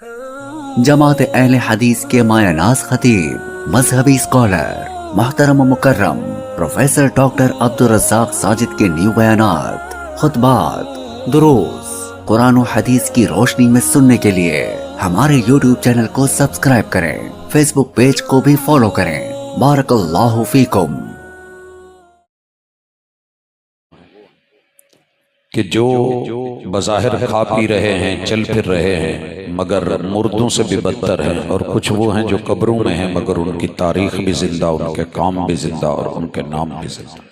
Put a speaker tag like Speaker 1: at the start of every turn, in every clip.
Speaker 1: जमात अहले हदीस के मायानाज खतीब, मजहबी स्कॉलर, मोहतरम मुकर्रम प्रोफेसर डॉक्टर अब्दुल रज़्ज़ाक साजिद के न्यू बयानात, खुतबात, दुरूस, कुरान और हदीस की रोशनी में सुनने के लिए हमारे YouTube चैनल को सब्सक्राइब करें, फेसबुक पेज को भी फॉलो करें। बारकल्लाहु फीकुम।
Speaker 2: कि जो बज़ाहिर खा पी रहे हैं, चल फिर रहे हैं, मगर मुर्दों से भी बदतर हैं, और कुछ वो हैं जो कब्रों में हैं मगर उनकी तारीख भी जिंदा, उनके काम भी जिंदा और उनके नाम भी जिंदा।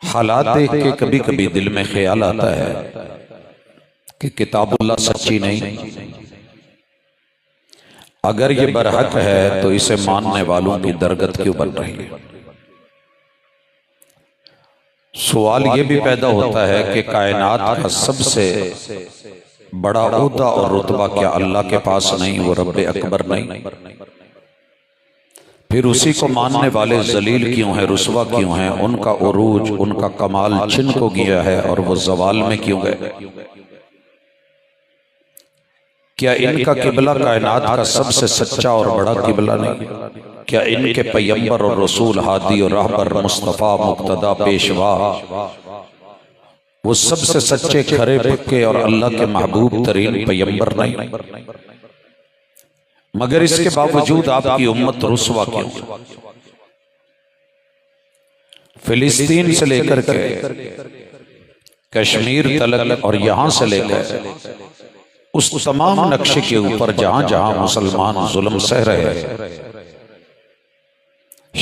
Speaker 2: हालात देख के कभी कभी दिल में ख्याल आता है कि किताबुल्लाह सच्ची नहीं। अगर ये बरहक है तो इसे मानने वालों की दरगत क्यों बन रही है। सवाल ये भी पैदा होता है कि कायनात का सबसे बड़ा ओहदा और रुतबा क्या अल्लाह के पास नहीं, वो रब्बे अकबर नहीं? फिर उसी को मानने वाले जलील क्यों हैं, रुसवा क्यों हैं, उनका उरूज, उनका कमाल छिन को गया है और वो जवाल में क्यों गए? क्या इनका किबला कायनात का सबसे सच्चा और बड़ा किबला नहीं? क्या इनके पैगंबर और रसूल, हादी और रहबर, मुस्तफ़ा, मुक्तदा, पेशवा, वो सबसे सच्चे, खरे, पक्के और अल्लाह के महबूब तरीन पैगंबर नहीं? मगर इसके बावजूद आपकी उम्मत रुसवा क्यों? फिलिस्तीन से लेकर के कश्मीर तलक और यहां से लेकर उस तमाम नक्शे के ऊपर जहां जहां मुसलमान जुल्म सह रहे हैं,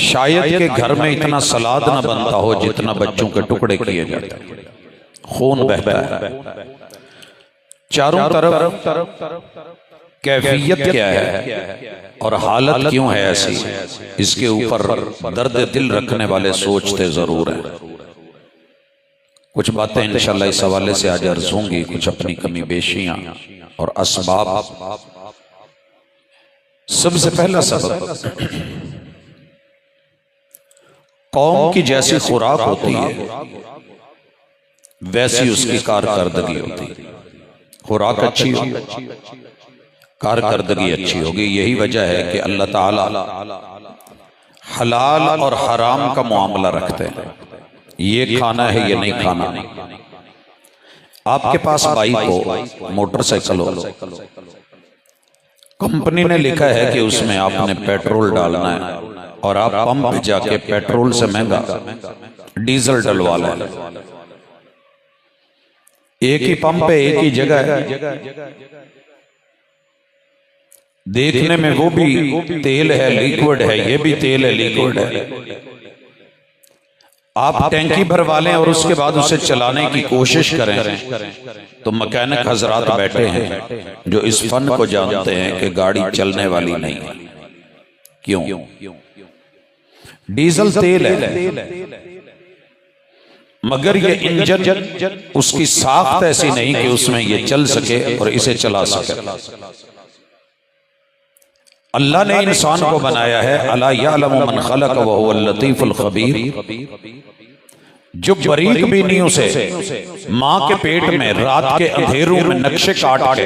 Speaker 2: शायद के घर में इतना सलाद न बनता हो जितना बच्चों के टुकड़े किए जाते हैं, खून बहता है चारों तरफ। कैफियत क्या है और हालत क्यों है ऐसी, इसके ऊपर दर्द दिल रखने वाले सोचते जरूर हैं। कुछ बातें इंशाअल्लाह इस हवाले से आज अर्ज होंगी, कुछ अपनी कमी बेशियां और असबाब। सबसे पहला सबब, कौम की जैसी खुराक होती है वैसी उसकी कारकर्दगी होती है। खुराक अच्छी होगी, कारकर्दगी अच्छी होगी। यही वजह है कि अल्लाह ताला हलाल और हराम का मामला रखते हैं, ये खाना है ये नहीं खाना। आपके पास बाइक हो, मोटरसाइकिल हो, कंपनी ने लिखा है कि उसमें आपने पेट्रोल डालना है और आप पंप पे जाके पेट्रोल से महंगा डीजल डलवा लें। एक ही पंप पे एक ही जगह है, देखने में वो भी तेल है, लिक्विड है, ये भी तेल है, लिक्विड है। आप टैंकी भरवा लें और उसके बाद उसे चलाने की कोशिश करें तो मैकेनिक हजरात बैठे हैं जो इस फन को जानते हैं कि गाड़ी चलने वाली नहीं है। क्यों? डीजल तेल है मगर ये इंजन, उसकी साख्त ऐसी नहीं कि उसमें ये चल सके और इसे चला सके। अल्लाह ने इंसान को बनाया है, अला यअलमु मन खलक व हुवल लतीफुल खबीर। जो बारीक बीनियों से मां के पेट में रात के अंधेरों में नक्शे काट के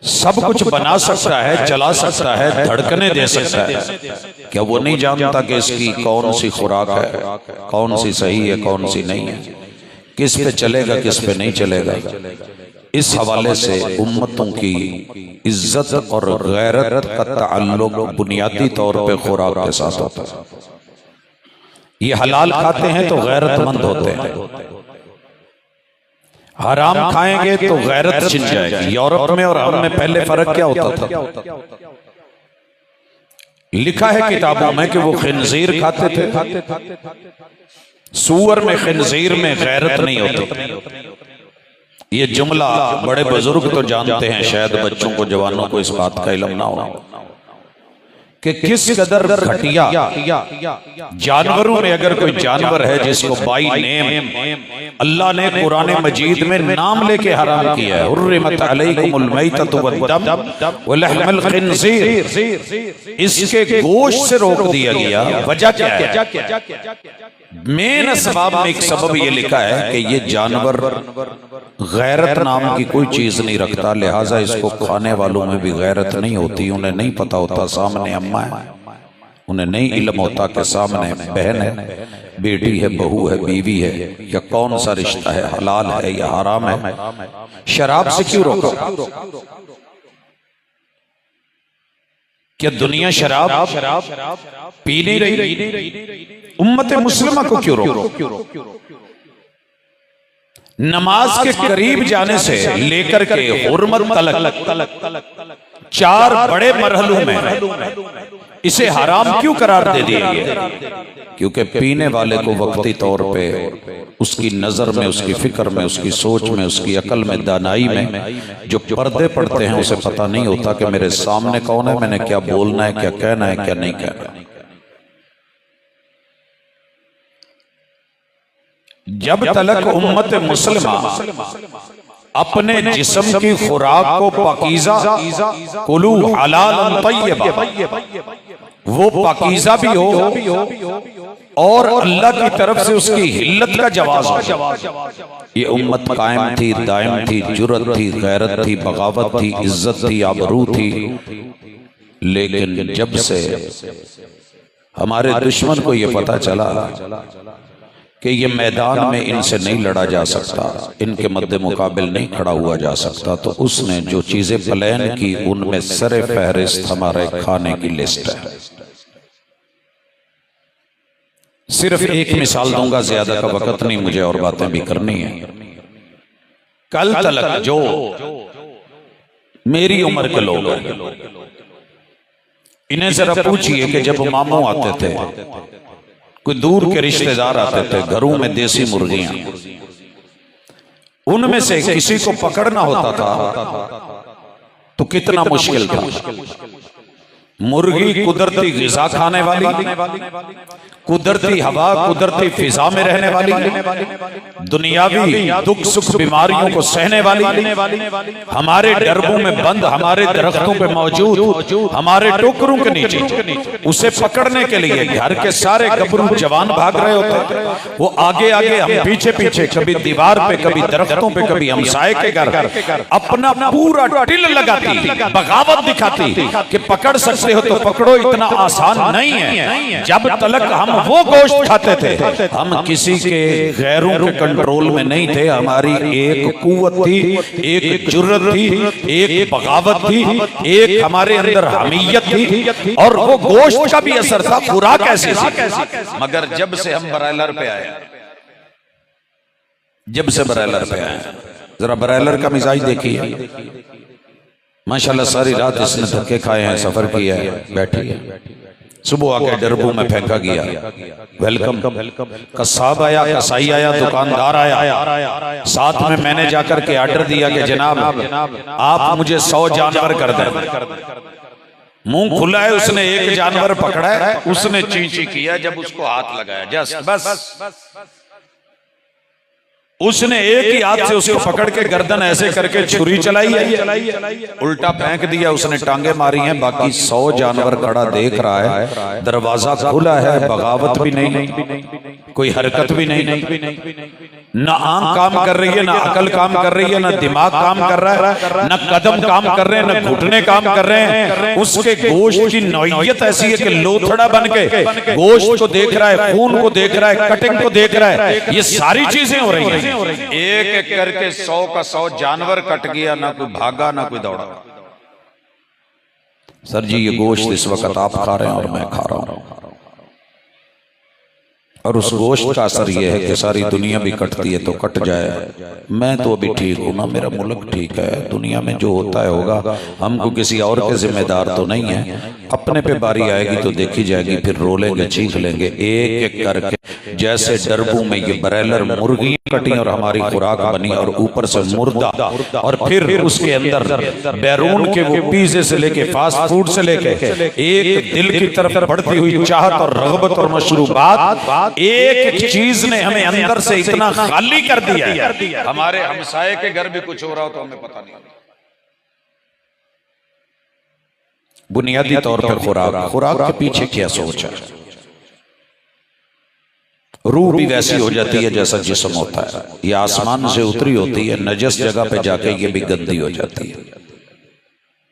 Speaker 2: सब कुछ बना सकता है, चला सकता है, धड़कने दे सकता है, क्या वो नहीं जानता कि इसकी कौन सी खुराक है, कौन सी सही है, कौन सी नहीं है, किस पे चलेगा, किस पे नहीं चलेगा? इस हवाले से उम्मतों की इज्जत और गैरत का ताल्लुक बुनियादी तौर पे खुराक के साथ होता है। ये हलाल खाते हैं तो गैरतमंद होते हैं, हराम खाएंगे तो गैरत छिन जाएगी। यूरोप में और हम में पहले फर्क क्या होता था? लिखा है किताबों में कि वो खिंजीर खाते थे, सूअर में, खिंजीर में गैरत नहीं होती। ये जुमला बड़े बुजुर्ग तो जानते हैं, शायद बच्चों को, जवानों को इस बात का इल्म ना हो कि किस कदर घटिया जानवरों में अगर कोई जानवर है जिसको बाई नेम अल्लाह ने कुरान मजीद में नाम लेके हराम किया है, हुर्रिमत अलैकुमुल मैततु वद्दम व लहमुल खिंजीर, इसके गोश्त से रोक दिया गया। वजह क्या है? मेन असबाब में एक सबब ये लिखा है कि ये जानवर गैरत नाम की कोई चीज नहीं रखता, लिहाजा इसको खाने वालों में भी गैरत नहीं होती। उन्हें नहीं पता होता सामने अम्मा है, उन्हें नहीं इल्म होता कि सामने बहन है, बेटी है, बहू है, बीवी है, या कौन सा रिश्ता है, हलाल है या हराम है। शराब से क्यों रोको? क्या दुनिया शराब पी नहीं रही? उम्मत मुस्लिमा को क्यों रोको? नमाज के करीब जाने से लेकर के हुर्मत तलक 4 बड़े मरहलों में इसे हराम क्यों करार दे दिया गया? क्योंकि पीने वाले को वक्ती तौर पे उसकी नजर में, उसकी फिक्र में, उसकी सोच में, उसकी अकल में, दानाई में जो पर्दे पड़ते हैं उसे पता नहीं होता कि मेरे सामने कौन है, मैंने क्या बोलना है, क्या कहना है, क्या नहीं कहना। जब तलक उम्मत मुस्लिमा अपने जिस्म की खुराक को पाकीज़ा, कुलू हलाल तय्यबा, वो पाकीज़ा भी हो और अल्लाह की तरफ से उसकी हिल्लत का जवाब हो। ये उम्मत कायम थी, दायम थी, जुर्रत थी, गैरत थी, बगावत थी, इज्जत थी, आबरू थी। लेकिन जब से हमारे दुश्मन को ये पता चला कि ये मैदान में इनसे नहीं लड़ा जा सकता, इनके मद्दे मुकाबिल नहीं खड़ा हुआ जा सकता, तो उसने जो चीजें प्लान की उनमें सरे फहरिस्त हमारे खाने की लिस्ट है। सिर्फ एक मिसाल दूंगा, ज्यादा का वक्त नहीं मुझे, और बातें भी करनी है। कल तलक जो मेरी उम्र के लोग हैं, इन्हें जरा पूछिए कि जब मामू आते थे, कोई दूर के रिश्तेदार आते थे, घरों में देसी मुर्गियां, उनमें से किसी को पकड़ना होता था तो कितना मुश्किल था। मुर्गी कुदरती गिजा खाने वाली, कुदरती हवा, कुदरती फिजा में रहने वाली, दुनियावी दुख सुख बीमारियों को सहने वाली, हमारे डरबों में बंद, हमारे दरख्तों पे मौजूद, हमारे टोकरों के नीचे। उसे पकड़ने के लिए घर के सारे गबरू जवान भाग रहे होते, वो आगे आगे, हम पीछे पीछे, कभी दीवार पे, कभी दरख्तों पे, कभी हमसाए के घर, अपना पूरा टिल लगाती, बगावत दिखाती कि पकड़ सकते हो तो पकड़ो, इतना आसान नहीं है। जब तलक हम वो गोश्त खाते थे, हम किसी के गैरों के कंट्रोल में नहीं थे। हमारी एक कुव्वत थी, एक जुर्रत थी, एक बगावत थी, एक हमारे अंदर हमीयत थी, और वो गोश्त का भी असर था, खुराक ऐसी थी। मगर जब से हम ब्रायलर पे आए, जब से ब्रायलर पे आए, जरा ब्रायलर का मिजाज देखिए। माशाल्लाह सारी रात इसने धक्के खाए हैं, सफर किया है, बैठी है, सुबह आके डरबू में फेंका गया। वेलकम, कसाब आया, कसाई आया, दुकानदार आया, साथ में मैंने जाकर के ऑर्डर दिया कि जनाब आप मुझे 100 जानवर कर दें। मुंह खुला है, उसने एक जानवर पकड़ा है, उसने ची ची किया, जब उसको हाथ लगाया जस्ट बस, उसने एक ही हाथ से उसको पकड़ के गर्दन ऐसे करके छुरी चलाई है, उल्टा फेंक दिया, उसने टांगे मारी हैं, बाकी 100 जानवर खड़ा देख रहा है। दरवाजा खुला है, बगावत भी नहीं, कोई हरकत भी नहीं, ना आंख काम कर रही है, ना अकल काम कर रही है, ना दिमाग काम कर रहा है, ना कदम काम कर रहे हैं, ना घुटने काम कर रहे हैं। उसके गोश्त की नौइयत ऐसी है कि लोथड़ा बन के गोश्त को देख रहा है, खून को देख रहा है, कटिंग को देख रहा है, ये सारी चीजें हो रही हैं। एक एक करके 100 का 100 जानवर कट गया, ना कोई भागा ना कोई दौड़ा। सर जी ये गोश्त इस वक्त आप खा रहे हैं और मैं खा रहा हूं, और उस गोश्त का असर यह है कि सारी दुनिया भी कटती है तो कट जाए। मैं तो अभी ठीक हूं ना, मेरा मुल्क ठीक है, दुनिया में जो होता है होगा, हमको किसी और के जिम्मेदार तो नहीं है। अपने पे बारी आएगी तो देखी जाएगी, फिर रोलेंगे, चीख लेंगे, एक एक करके। जैसे डरबू में ये ब्रायलर मुर्गियां कटी और हमारी खुराक बनी, और ऊपर से मुर्दा, और फिर उसके अंदर बैरून के वो पिज़्ज़े से लेके फास्ट फूड से लेके एक दिल की तरफ बढ़ती हुई चाहत और रग़बत और मशरूबात, एक चीज ने हमें अंदर से इतना खाली कर दिया है। हमारे हमसाये के घर भी कुछ हो रहा हो तो हमें पता नहीं। बुनियादी तौर पर खुराक के पीछे क्या सोच है? रूह भी वैसी हो जाती है जैसा जिस्म होता है। ये आसमान से उतरी होती है, नजस जगह पे जाके ये भी गंदी हो जाती है।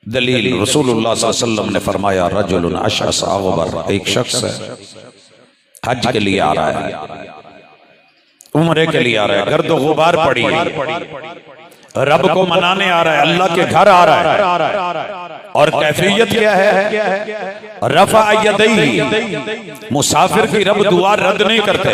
Speaker 2: दलील रसूलुल्लाह सल्लल्लाहु अलैहि वसल्लम ने फरमाया, रजुलन अशअस अग़बर, एक शख्स है हज के लिए आ रहा है, उम्रे के लिए आ रहा है, गर्दो गुबार पड़ी है, रब को मनाने आ रहा है, अल्लाह के घर आ रहा है। और कैफियत क्या है? रफा यदैहि, मुसाफिर की रब दुआ रद्द नहीं करते।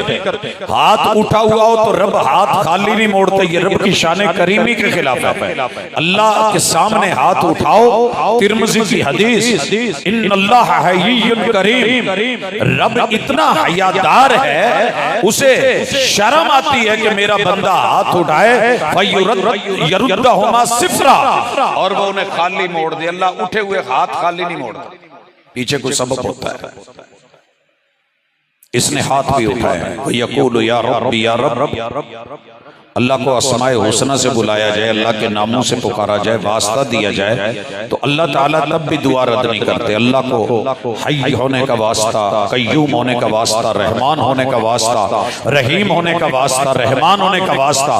Speaker 2: हाथ उठा हुआ हो तो रब हाथ खाली नहीं मोड़ते, ये रब की शान करीमी के खिलाफ है। अल्लाह के सामने हाथ उठाओ, तिरमिज़ी की हदीस, इन्नल्लाह हय्युन करीम, रब इतना हयादार है, उसे शर्म आती है कि मेरा बंदा हाथ उठाए, यरुद्दहुमा सिफ्रा, और वो उन्हें खाली मोड़ दे। अल्लाह उठे हुए हाथ खाली नहीं मोड़ता, पीछे कोई सबब होता है। इसने हाथ भी उठाया, यक़ूलु या रब्बी या रब, अल्लाह को अस्माए हुस्ना से बुलाया जाए, अल्लाह के नामों से पुकारा जाए, वास्ता दिया जाए, तो अल्लाह ताला तब भी दुआ रद्द नहीं करते। अल्लाह को हय्य होने का वास्ता, कय्यूम होने का वास्ता, रहमान होने का वास्ता, रहीम होने का वास्ता, रहमान होने का वास्ता,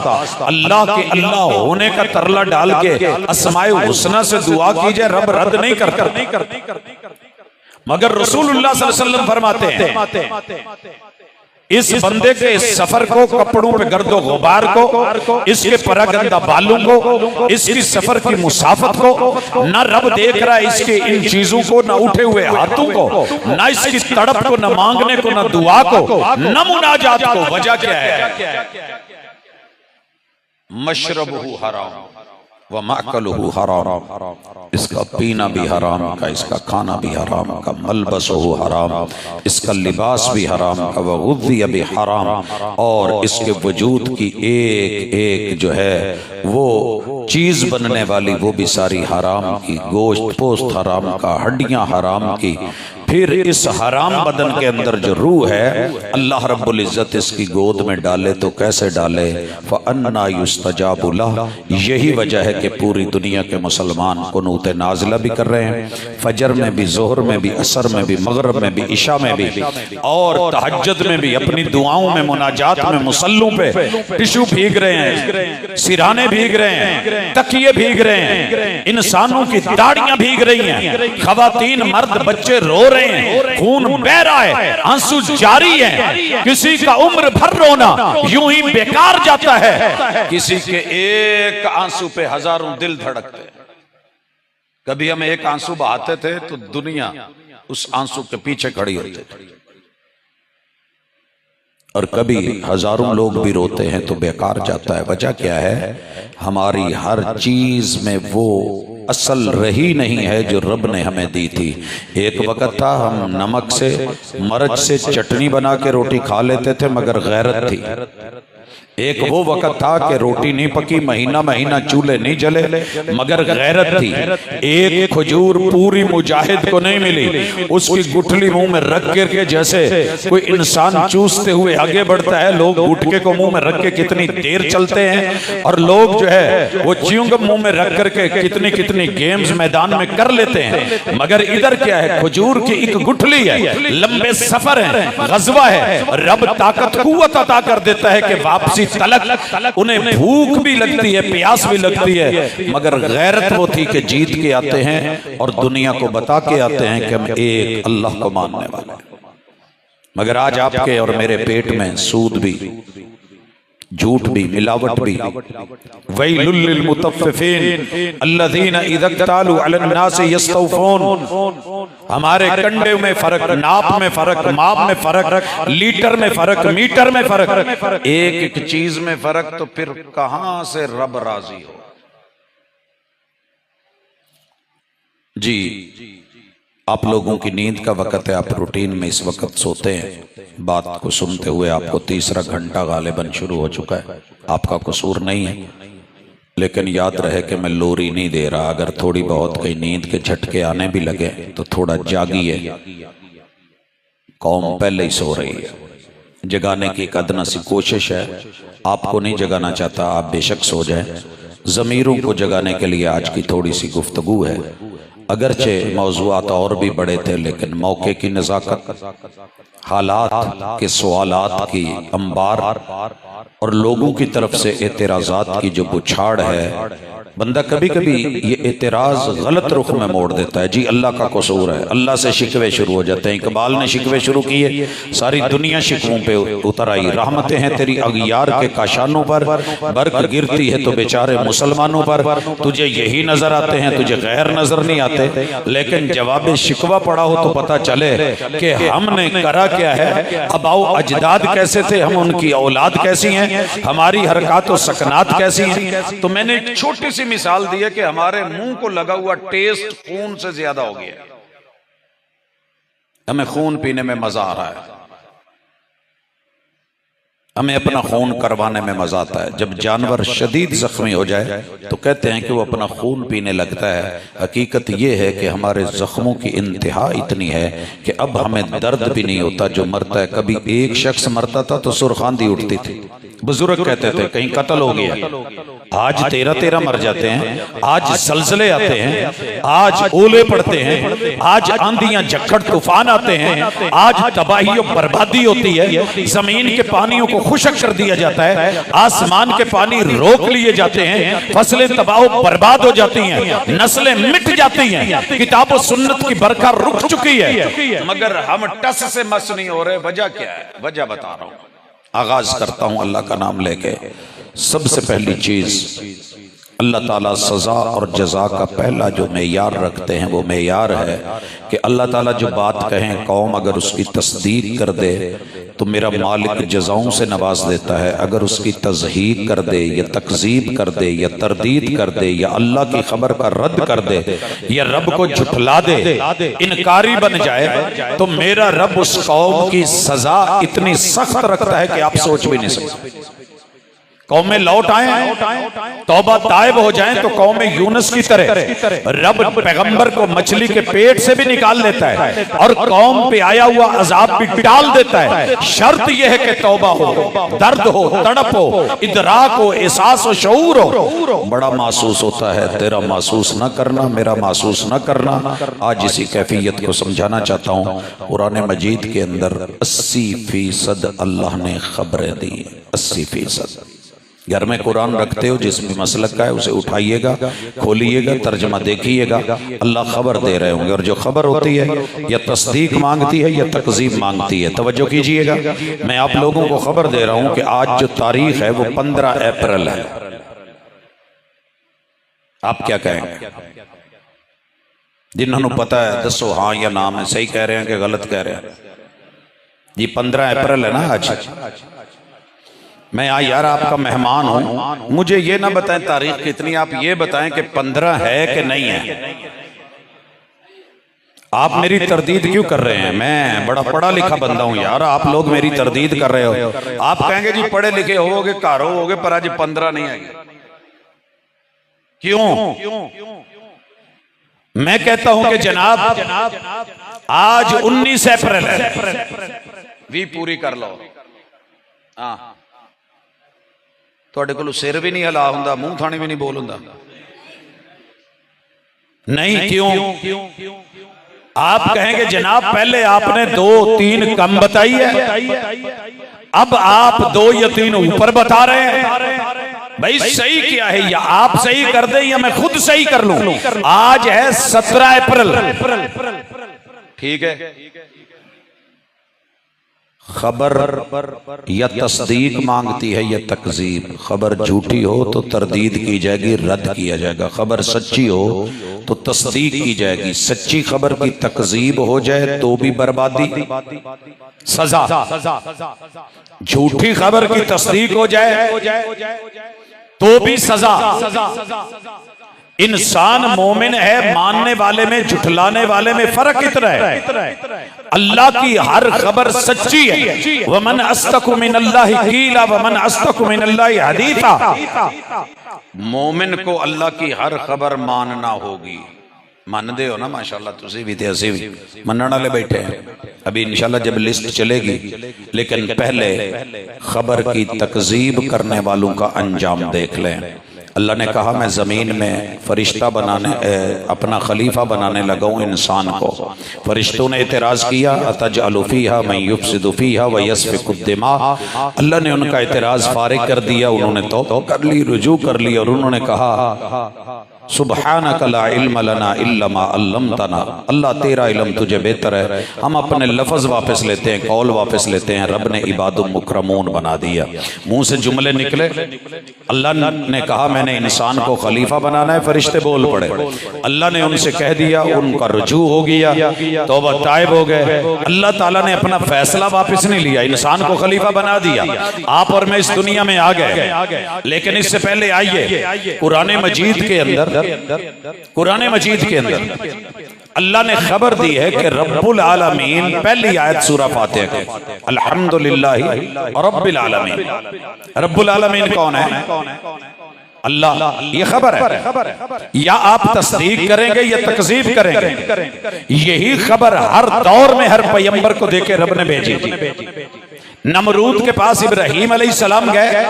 Speaker 2: अल्लाह के अल्लाह होने का तरला डाल के अस्माए हुस्ना से दुआ की जाए, रब रद्द नहीं करता। मगर रसूलुल्लाह सल्लल्लाहु अलैहि वसल्लम फरमाते हैं, इस बंदे के सफर को, कपड़ों पे गर्दो गुबार को, इसके परगंदा बालों को, इसकी सफर की मुसाफत को ना रब देख रहा है, इसके इन चीजों को, ना उठे हुए हाथों को, ना इसकी तड़प को, ना मांगने को, ना दुआ को, ना मुनाजात को। वजह क्या है? मशरबहु हराम व माकलहु हराम, इसका पीना भी हराम का, इसका खाना भी हराम का, मलबसहु हराम, इसका लिबास भी हराम का, व गुज़िया भी हराम, और इसके वजूद की एक एक जो है वो चीज बनने वाली वो भी सारी हराम की, गोश्त पोस्त हराम का, हड्डियां हराम की। फिर इस हराम बदन के अंदर जो रूह है, अल्लाह रब्बुल इज्जत इसकी गोद में डाले तो कैसे डाले? फ़अन्ना युस्तजाबु लह। यही वजह है कि पूरी दुनिया के मुसलमान कुनूत नाज़िला भी कर रहे हैं, फजर में भी, जोहर में भी, असर में भी, मगरिब में भी, इशा में भी, और तहज्जुद में भी, अपनी दुआओं में, मुनाजात में, मुसल्लों पे टिशू भीग रहे हैं, सिराने भीग रहे हैं, तकिए भीग रहे हैं, इंसानों की दाढ़ियां भीग रही हैं, खवातीन मर्द बच्चे रो रहे हैं, खून बह रहा है, आंसू जारी है, किसी का उम्र भर रोना यूं ही बेकार जाता है, किसी के एक आंसू पे हजारों दिल धड़कते। कभी हम एक आंसू बहाते थे तो दुनिया उस आंसू के पीछे खड़ी होती थी, और कभी हजारों लोग भी रोते हैं तो बेकार जाता है। वजह क्या है? हमारी हर चीज में वो असल रही नहीं है जो रब ने हमें दी थी। एक वक्त था हम नमक से, मर्च से चटनी बना के रोटी खा लेते थे, मगर गैरत थी। एक वो वक्त था कि रोटी नहीं पकी, महीना महीना चूल्हे नहीं जले, मगर गैरत थी। एक खजूर पूरी मुजाहिद को नहीं मिली, उसकी गुठली मुंह में रख करके, जैसे कोई इंसान चूसते हुए आगे बढ़ता है, लोग गुटके को मुंह में रख के कितनी देर चलते हैं, और लोग जो है वो च्युइंगम मुंह में रख करके कितनी कितनी गेम्स मैदान में कर लेते हैं। मगर इधर क्या है? खजूर की एक गुठली है, लंबे सफर है, गजवा है, रब ताकत कुव्वत अता कर देता है कि वापसी तलक उन्हें भूख भी लगती है, प्यास भी लगती है, मगर गैरत वो थी कि जीत के आते हैं और दुनिया को बता के आते हैं कि हम एक अल्लाह को मानने वाले हैं। मगर आज आपके और मेरे पेट में सूद भी, झूठ भी, मिलावट भी। वैलुल लिल मुतफ्फिफीन अल्लज़ीना इज़ा इक्तालू अलन नास यस्तौफून। हमारे कंडे में फर्क, नाप में फर्क, माप में फर्क, लीटर में फर्क, मीटर में फर्क, एक एक चीज में फर्क, तो फिर कहां से रब राजी हो? जी, आप लोगों की नींद का वक्त है, आप रूटीन में इस वक्त सोते हैं। बात को सुनते हुए आपको तीसरा घंटा गालिबन शुरू हो चुका है। आपका कसूर नहीं है, लेकिन याद रहे कि मैं लोरी नहीं दे रहा। अगर थोड़ी बहुत कहीं नींद के झटके आने भी लगे तो थोड़ा जागिए। कौम पहले ही सो रही है, जगाने की एक अदना सी कोशिश है। आपको नहीं जगाना चाहता, आप बेशक सो जाएं। ज़मीरों को जगाने के लिए आज की थोड़ी सी गुफ्तगू है। अगरचे मौज़ूआत और भी बड़े थे, लेकिन मौके की नज़ाकत, हालात के सवालात की अंबार और लोगों की तरफ से एतराज़ात की जो बुछाड़ है, बंदा कभी कभी ये एतराज़ गलत रुख में मोड़ देता है। जी अल्लाह का कसूर है, अल्लाह से शिकवे शुरू हो जाते हैं। इकबाल ने शिकवे शुरू किए, सारी दुनिया शिकवों पे उतर आई। रहमतें हैं तेरी अगियार के काशानों पर, बर्क गिरती है तो बेचारे मुसलमानों पर। तुझे यही नजर आते हैं, तुझे गैर नजर नहीं आते। लेकिन जवाब शिकवा पड़ा हो तो पता चले कि हमने करा क्या है, अबाओ अजदाद कैसे थे, हम उनकी औलाद कैसी हैं, हमारी हरकत और सकनात कैसी हैं। तो मैंने एक छोटी सी मिसाल दी है कि हमारे मुंह को लगा हुआ टेस्ट खून से ज्यादा हो गया, हमें खून पीने में मजा आ रहा है, हमें अपना खून करवाने में मजा आता है। जब जानवर शदीद जख्मी हो जाए तो कहते हैं कि वो अपना खून पीने लगता है। हकीकत ये है कि हमारे जख्मों की इंतहा इतनी है कि अब हमें दर्द भी नहीं होता जो मरता है। कभी एक शख्स मरता था तो सुरखांदी उठती थी, बुजुर्ग कहते थे कहीं कत्ल हो गया। आज 13-13 मर जाते हैं, आज जलजले आते हैं, आज ओले पड़ते हैं, आज आंधियां झक्कड़ तूफान आते हैं, आज तबाही और बर्बादी होती है। जमीन के पानियों को खुशक कर दिया जाता है, आसमान के पानी रोक लिए जाते हैं, फसलें तबाह बर्बाद हो जाती हैं, नस्लें मिट जाती हैं, किताब और सुन्नत की बरकत रुक चुकी है, मगर हम टस से मस नहीं हो रहे। वजह क्या है? वजह बता रहा हूं। आगाज करता हूं अल्लाह का नाम लेके। सबसे पहली चीज, अल्लाह ताला सजा और जजा का पहला जो मेयार रखते हैं वो मेयार है कि अल्लाह ताला जो बात कहें, कौम अगर उसकी तस्दीक कर दे तो मेरा मालिक जजाओं से नवाज देता है। अगर उसकी तज़हीक कर दे या तकजीब कर दे या तरदीद कर दे या अल्लाह की खबर का रद्द कर दे या रब को झुठला दे, इनकारी बन जाए, तो मेरा रब उस कौम की सजा इतनी सख्त रखता है कि आप सोच भी नहीं सकते। कौमें लौट आए, तौबा ताइब हो जाएं तो कौमें यूनुस की तरह रब पैगंबर को मछली के पेट से भी निकाल लेता है और कौम पे आया हुआ अजाब भी टाल देता है। शर्त यह है कि तौबा हो, दर्द हो, तड़प हो, इदराक हो, एहसास हो, शऊर हो। बड़ा महसूस होता है, तेरा महसूस न करना, मेरा महसूस न करना। आज इसी कैफियत को समझाना चाहता हूँ। कुरान मजीद के अंदर 80% अल्लाह ने खबरें दी, 80%। घर में कुरान रखते हो, जिसमें मसलक का है उसे उठाइएगा, खोलिएगा, तर्जमा देखिएगा, अल्लाह खबर दे रहे होंगे। और जो खबर होती है या तस्दीक मांगती है या तकजीब मांगती है। तवज्जो कीजिएगा, मैं आप लोगों को खबर दे रहा हूं कि आज जो तारीख है वो 15 अप्रैल है। आप क्या कहेंगे? जिन्होंने पता है दसो हाँ या नाम है, सही कह रहे हैं कि गलत कह रहे हैं? जी 15 अप्रैल है ना आज। मैं यार आपका मेहमान हूं, मुझे ये ना बताएं तारीख कितनी, आप ये बताएं कि 15 है कि नहीं है। आप मेरी तरदीद क्यों कर रहे हैं? मैं बड़ा पढ़ा लिखा बंदा हूं यार, आप लोग मेरी तरदीद कर रहे हो। आप कहेंगे जी पढ़े लिखे होगे, कार होगे, पर आज 15 नहीं आएगी। क्यों? मैं कहता हूं कि जनाब आज 19 अप्रैल है, भी पूरी कर लो। हाँ, ਤੁਹਾਡੇ ਕੋਲ सिर भी नहीं हिला ਹੁੰਦਾ, मुंह थाने भी नहीं बोल ਹੁੰਦਾ। नहीं, क्यों? आप कहेंगे जनाब पहले आपने 2-3 कम बताई है, अब आप 2 या 3 ऊपर बता रहे हैं। भाई सही क्या है? या आप सही कर दें या मैं खुद सही कर लूं। आज है 17 अप्रैल, ठीक है। खबर या तस्दीक मांगती है या तकजीब। खबर झूठी हो तो तरदीद की जाएगी, रद्द किया जाएगा। खबर सच्ची हो तो तस्दीक की जाएगी। सच्ची खबर की तकजीब हो जाए तो भी बर्बादी, सजा। झूठी खबर की तस्दीक हो जाए तो भी सजा। इंसान मोमिन है, मानने वाले में झुठलाने वाले में फर्क इतना है। अल्लाह की हर खबर सच्ची है। वमन अस्दक़ु मिनल्लाहि क़ीला वमन अस्दक़ु मिनल्लाहि हदीसा। मोमिन को अल्लाह की हर खबर मानना होगी। मानते हो ना? माशाल्लाह, तुसी भी थे, असी भी मनने वाले बैठे हैं। अभी इंशाल्लाह जब लिस्ट चलेगी, लेकिन पहले खबर की तकजीब करने वालों का अंजाम देख लें। अल्लाह ने कहा मैं ज़मीन में फरिश्ता बनाने अपना खलीफा बनाने लगा हूँ इंसान को। फरिश्तों ने एतराज़ किया अतजअलु फ़ीहा मन युफ़सिदु फ़ीहा व यस्फ़िकु दिमा। अल्लाह ने उनका एतराज़ फारिग कर दिया, उन्होंने तौबा कर ली, रुजू कर ली और उन्होंने कहा सुब्हानक ला इल्म लना इल्ला मा अल्लमतना। अल्लाह तेरा इल्म तुझे बेहतर है। हम अपने लफ्ज़ वापस लेते हैं, कौल वापस लेते हैं। रब ने इबादुल मुकरमून बना दिया, मुंह से जुमले निकले। अल्लाह ने कहा मैंने इंसान को खलीफा बनाना है, फरिश्ते बोल पड़े। अल्लाह ने उनसे कह दिया, उनका रुजू हो गया, तौबा ताइब हो गए। अल्लाह ताला ने अपना फैसला वापस नहीं लिया, इंसान को खलीफा बना दिया। आप और मैं इस दुनिया में आ गए, लेकिन इससे पहले आइए कुरान मजीद के अंदर, कुरान मजीद के अंदर अल्लाह ने खबर दी है कि रब्बुल आलमीन, पहली आयत सूरा फातिहा की, अल्हम्दुलिल्लाहि रब्बिल आलमीन। रब्बुल आलमीन कौन है? अल्लाह। ये खबर है, या आप तस्दीक करेंगे या तकज़ीब करेंगे। यही खबर हर दौर में हर पैगंबर को देके रब ने भेजी थी। नमरूद के पास इब्राहीम अलैहिस्सलाम गए,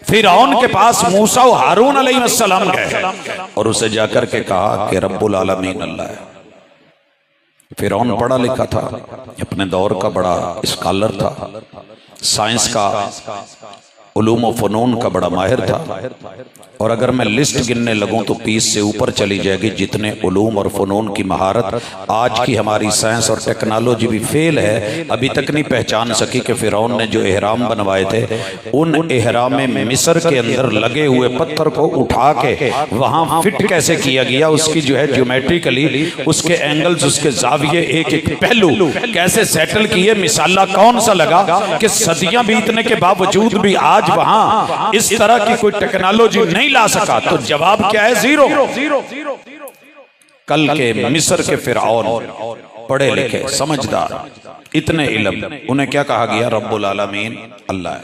Speaker 2: फिरौन के पास मूसा और हारून अलैहिस्सलाम गए और उसे जाकर के कहा कि रब्बुल आलमीन अल्लाह है। फिरौन पढ़ा लिखा था, अपने दौर का बड़ा स्कॉलर था, साइंस का, उलूम व फ़नून का बड़ा माहिर था। और अगर मैं लिस्ट गिनने लगूं तो 20 से ऊपर चली जाएगी जितने उलूम और फ़नून की महारत आज की हमारी साइंस और टेक्नोलॉजी भी फेल है, अभी तक नहीं पहचान सकी कि फ़िरौन ने जो एहराम बनवाए थे, उन एहराम में मिस्र के अंदर लगे हुए पत्थर को उठा के वहाँ फिट कैसे किया गया, उसकी जो है ज्योमेट्रिकली उसके एंगल्स, उसके जाविये, एक एक पहलू कैसे सेटल किए, मिसाला कौन सा लगा कि सदियां बीतने के बावजूद भी आज वहां इस तरह की कोई टेक्नोलॉजी नहीं ला सका। तो जवाब क्या है? जीरो। कल के मिस्र के फिरऔन पढ़े लिखे समझदार, इतने इल्म, उन्हें क्या कहा गया? रब्बुल आलमीन अल्लाह है।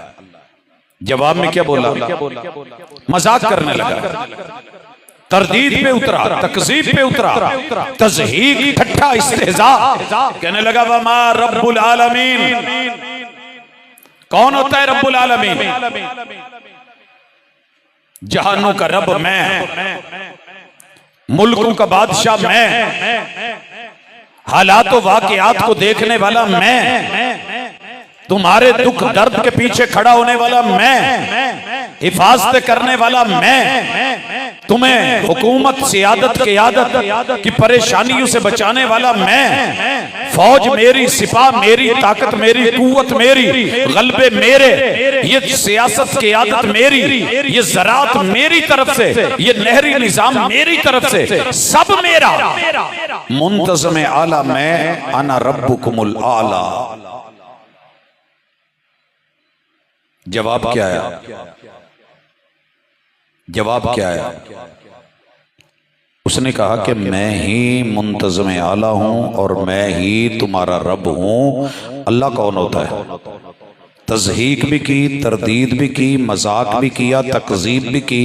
Speaker 2: जवाब में क्या बोला? मजाक करने लगा, तरदीद पे उतरा, तकज़ीब पे उतरा, तज़हीक, ठट्ठा, इस्तेज़ा, कहने लगा वमा रब्बुल आलमीन। कौन होता है रब्बुल आलमीन? जहानों का रब मैं, मुल्कों का बादशाह मैं, हालात व वाक़ियात को देखने वाला मैं, तुम्हारे दुख दर्द के पीछे खड़ा होने वाला मैं, हिफाजत करने वाला मैं, तुम्हें हुकूमत सियादत क़ियादत की परेशानियों से बचाने वाला मैं, फौज मेरी, सिपाह मेरी, ताकत मेरी, कुव्वत मेरी, गलबे मेरे, ये सियासत क़ियादत मेरी, ये ज़राअत मेरी तरफ से, ये नहरी निज़ाम मेरी तरफ से, सब मेरा। मुंतज़िम आला मैं, अना रब्बुकुमुल आला। जवाब क्या आया? जवाब क्या आया? उसने कहा कि मैं ही मुंतज़िम आला हूं और मैं ही तुम्हारा रब हूं। अल्लाह कौन होता है? तज़हीक भी की, तरदीद भी की, मजाक भी किया, तकज़ीब भी की।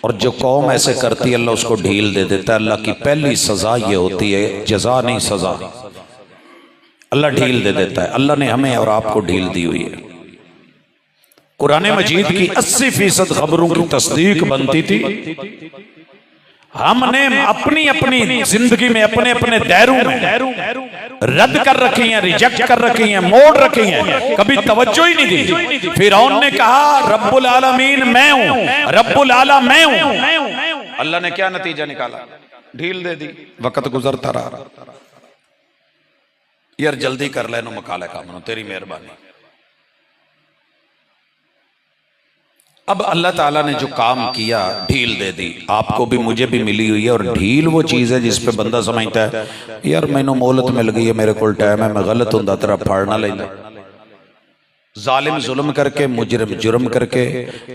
Speaker 2: और जो कौम ऐसे करती है अल्लाह उसको ढील दे देता है। अल्लाह की पहली सजा ये होती है, जजा नहीं सजा, अल्लाह ढील दे देता है। अल्लाह ने हमें और आपको ढील दी हुई है। कुरान मजीद की 80% खबरों की तस्दीक बनती थी। हमने अपनी अपनी जिंदगी में अपने अपने दायरों में रद्द कर रखी हैं, रिजेक्ट कर रखी हैं, मोड़ रखी हैं, कभी तवज्जो ही नहीं दी। फिरौन ने कहा रब्बुल आलमीन मैं हूं, रब्बुल आला मैं हूं। अल्लाह ने क्या नतीजा निकाला? ढील दे दी। वक्त गुजरता रहा, यार जल्दी कर ले, मकाले काम, तेरी मेहरबानी। अब अल्लाह ताला ने जो काम किया, ढील दे दी। आपको भी मुझे भी मिली हुई है। और ढील वो चीज़ है जिस पे बंदा समझता है यार मैनू मोहलत मिल गई है, मेरे को टाइम है, मैं गलत होंदा तेरा फाड़ना लेना। जालिम जुल्म करके, मुजरिम जुर्म करके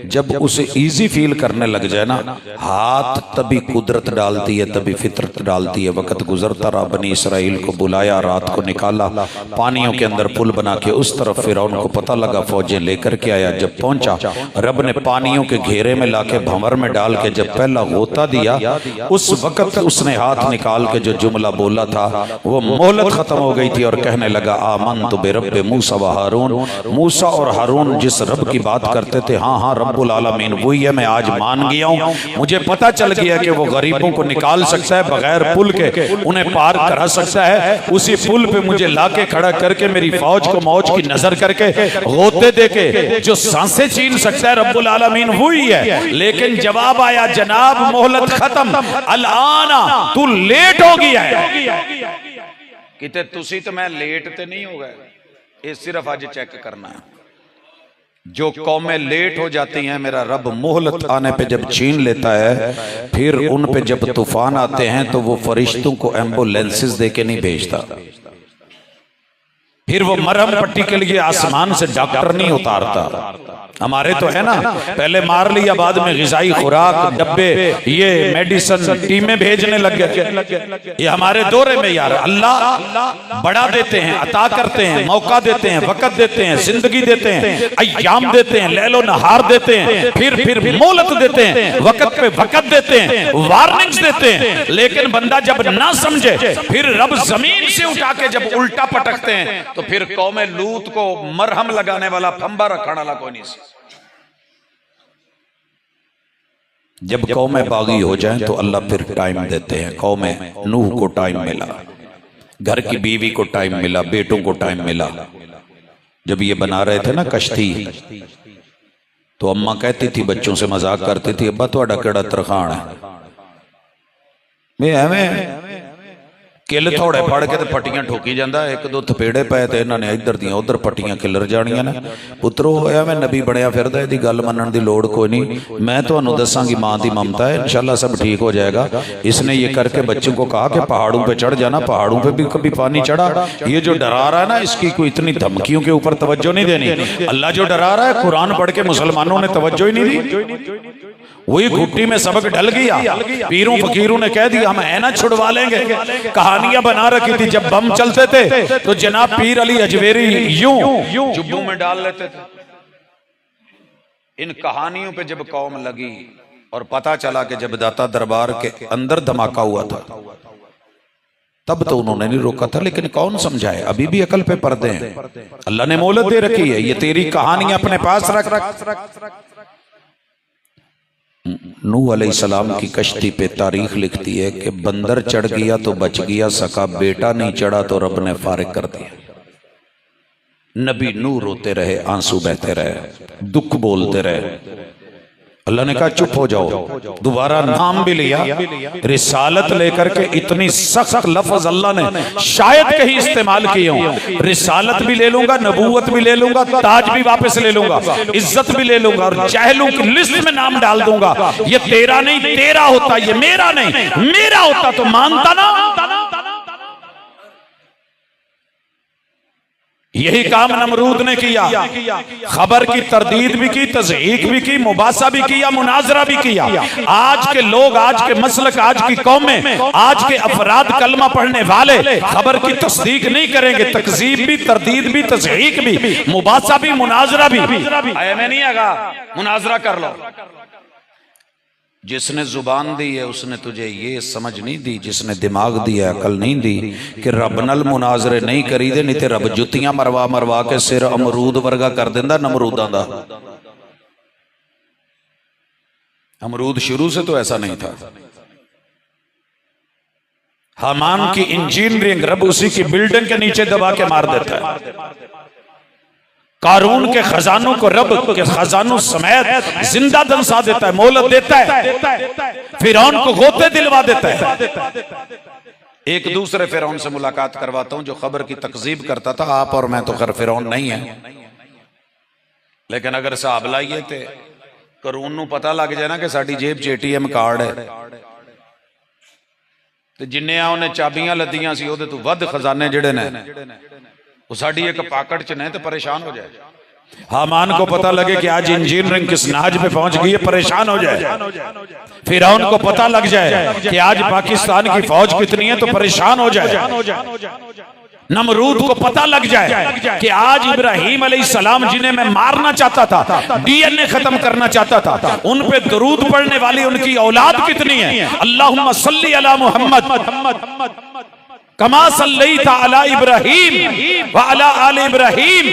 Speaker 2: जब उसे इजी फील करने लग जाए ना, हाथ तभी कुदरत डालती है, तभी फितरत डालती है। वक्त गुजरता रहा, बनी इसराइल को बुलाया, रात को निकाला, पानियों के अंदर पुल बना के उस तरफ फिरौन को पता लगा, फौजें लेकर के आया। जब पहुंचा, रब ने पानियों के घेरे में लाके भंवर में डाल के जब पहला गोता दिया, उस वक्त उसने हाथ निकाल के जो जुमला बोला था वो मोहलत खत्म हो गई थी और कहने लगा आमनतु बिरब्बि मूसा व हारून। मूसा और हारून जिस रब की बात करते थे, हाँ हाँ रब्बुल आलमीन वही है, मैं आज मान गया हूँ, मुझे पता चल गया कि वो गरीबों को निकाल सकता है बगैर पुल के, उन्हें पार करा सकता है, उसी पुल पे मुझे लाके खड़ा करके मेरी फौज को मौज की नजर करके गोते देके जो सांसें छीन सकता है रब्बुल आलमीन वही है। लेकिन जवाब आया, जनाब मोहलत खत्म, अल-आना तू लेट हो गया है। किते तुसी तो मैं लेट ते नहीं हो गए, ये सिर्फ आज चेक करना है। जो कौमें लेट हो जाती हैं मेरा रब मोहलत आने पे जब छीन लेता है, फिर उन पे जब तूफान आते हैं तो वो फरिश्तों को एम्बुलेंसेस दे के नहीं भेजता, फिर वो मरहम पट्टी के लिए आसमान से डॉक्टर नहीं उतारता। हमारे तो है ना, पहले मार लिया, बाद में ग़िज़ाई खुराक डब्बे ये मेडिसिन टीमें भेजने लग गए। ये हमारे दौरे में यार अल्लाह बड़ा देते हैं, अता करते हैं, मौका देते हैं, वक़्त देते हैं, जिंदगी देते हैं, अय्याम देते हैं, लैलो नहार देते हैं, फिर मोहलत देते हैं, वक़्त पे वक़्त देते हैं, वार्निंग्स देते हैं। लेकिन बंदा जब ना समझे, फिर रब जमीन से उठा के जब उल्टा पटकते हैं तो फिर कौमे लूत को मरहम लगाने वाला फंबा रखने वाला कोई नहीं। जब कौमें बागी हो जाएं तो अल्लाह फिर टाइम देते हैं। कौमें नूह को टाइम मिला, घर की बीवी को टाइम मिला, बेटों को टाइम मिला। जब ये बना रहे थे ना कश्ती, तो अम्मा कहती थी, बच्चों से मजाक करती थी, अब्बा तुहाडा केड़ा तरखान है, मैं एवें किल थोड़े फड़ के पट्टियां ठोकी जाता, एक दो थपेड़े पे तो इन्होंने इधर दियां उधर पट्टियां खिलर जानियां ने। पुत्रो होया मैं नबी बनया फिरदा, इहदी गल मनण दी लोड़ कोई नहीं, मैं तुहानूं दसांगी मां दी ममता है, इंशाल्लाह सब ठीक हो जाएगा। इसने ये करके बच्चों को कहा कि पहाड़ों पे चढ़ जाना, पहाड़ों पे भी कभी पानी चढ़ा। ये जो डरा रहा है ना, इसकी कोई इतनी धमकियों के ऊपर तवज्जो नहीं देनी। अल्लाह जो डरा रहा है, कुरान पढ़ के मुसलमानों ने तवज्जो ही नहीं दी। वही घुट्टी में सबक डल गया, पीरों फकीरों ने कह दिया हम ऐना छुड़वा लेंगे। कहानियां बना रखी थी, जब बम चलते थे तो जनाब पीर अली अजमेरी यूं जुब्बों में डाल लेते थे। इन कहानियों पे जब कौम लगी और पता चला कि जब दाता दरबार के अंदर धमाका हुआ था, तब तो उन्होंने नहीं रोका था। लेकिन कौन समझाए, अभी भी अकल पे पर्दे हैं। अल्लाह ने मोहलत दे रखी है, ये तेरी कहानियां अपने पास रख। नूह अलैहिस्सलाम की कश्ती पे तारीख लिखती है कि बंदर चढ़ गया तो बच गया, सका बेटा नहीं चढ़ा तो रब ने फारिग कर दिया। नबी नूह रोते रहे, आंसू बहते रहे, दुख बोलते रहे। अल्लाह ने कहा चुप हो जाओ, दोबारा नाम भी लिया, रिसालत लेकर के इतनी सख्त लफ्ज अल्लाह ने शायद कहीं इस्तेमाल किए हों। रिसालत भी ले लूंगा, नबूवत भी ले लूंगा, ताज भी वापस ले लूंगा, इज्जत भी ले लूंगा और जाहिलों की लिस्ट में नाम डाल दूंगा। ये तेरा नहीं तेरा होता, ये मेरा नहीं मेरा होता तो मानता ना। यही काम नमरूद ने किया, खबर की तरदीद भी की, तज़हीक भी की, मुबासा भी किया, मुनाजरा भी किया। आज के लोग, आज के मसलक, आज की कौमें, आज के अफराद कलमा पढ़ने वाले खबर की तस्दीक नहीं करेंगे। तकज़ीब भी, तरदीद भी, तज़हीक भी, मुबासा भी, मुनाजरा भी। मैं नहीं आगा मुनाजरा कर लो। जिसने जुबान दी है उसने तुझे ये समझ नहीं दी, जिसने दिमाग दिया अकल नहीं दी कि रब नाल मुनाजरे नहीं करी दे, नहीं ते रब जुतियां मरवा मरवा के सिर अमरूद वर्गा कर देंदा नमरूदां दा। अमरूद शुरू से तो ऐसा नहीं था। हामान की इंजीनियरिंग रब उसी की बिल्डिंग के नीचे दबा के मार देता है। कारून के खजानों को रब के खजानों समेत जिंदा दंसा देता है, मोहलत देता है, फिरौन को गोते दिलवा देता है। एक दूसरे फिरौन से मुलाकात करवाता हूं जो खबर की तकजीब करता था। आप और मैं तो खैर फिरौन नहीं है, लेकिन अगर साहब लाइए थे कारून नूं पता लग जाए ना कि साडी जेब च ATM कार्ड है, तो जिन्ने उन्हें चाबियां लदियां सी ओदे तो वध खजाने जिहड़े ने वो साड़ी एक पाकट च नहीं तो परेशान हो जाए। हामान को पता लगे कि आज इंजीनियरिंग किस नाज पे पहुंच गई है, परेशान हो जाए। फिरौन को पता लग जाए कि आज पाकिस्तान की फौज कितनी है तो परेशान हो जाए। नमरूद को पता लग जाए कि आज इब्राहीम अलैहिस्सलाम जिन्हें मैं मारना चाहता था, DNA खत्म करना चाहता था, उन पे दरूद पढ़ने वाली उनकी औलाद कितनी है। अल्लाहुम्मा सल्ली अला मुहम्मद कमा सल्लैता अला इब्राहीम व अला आले इब्राहीम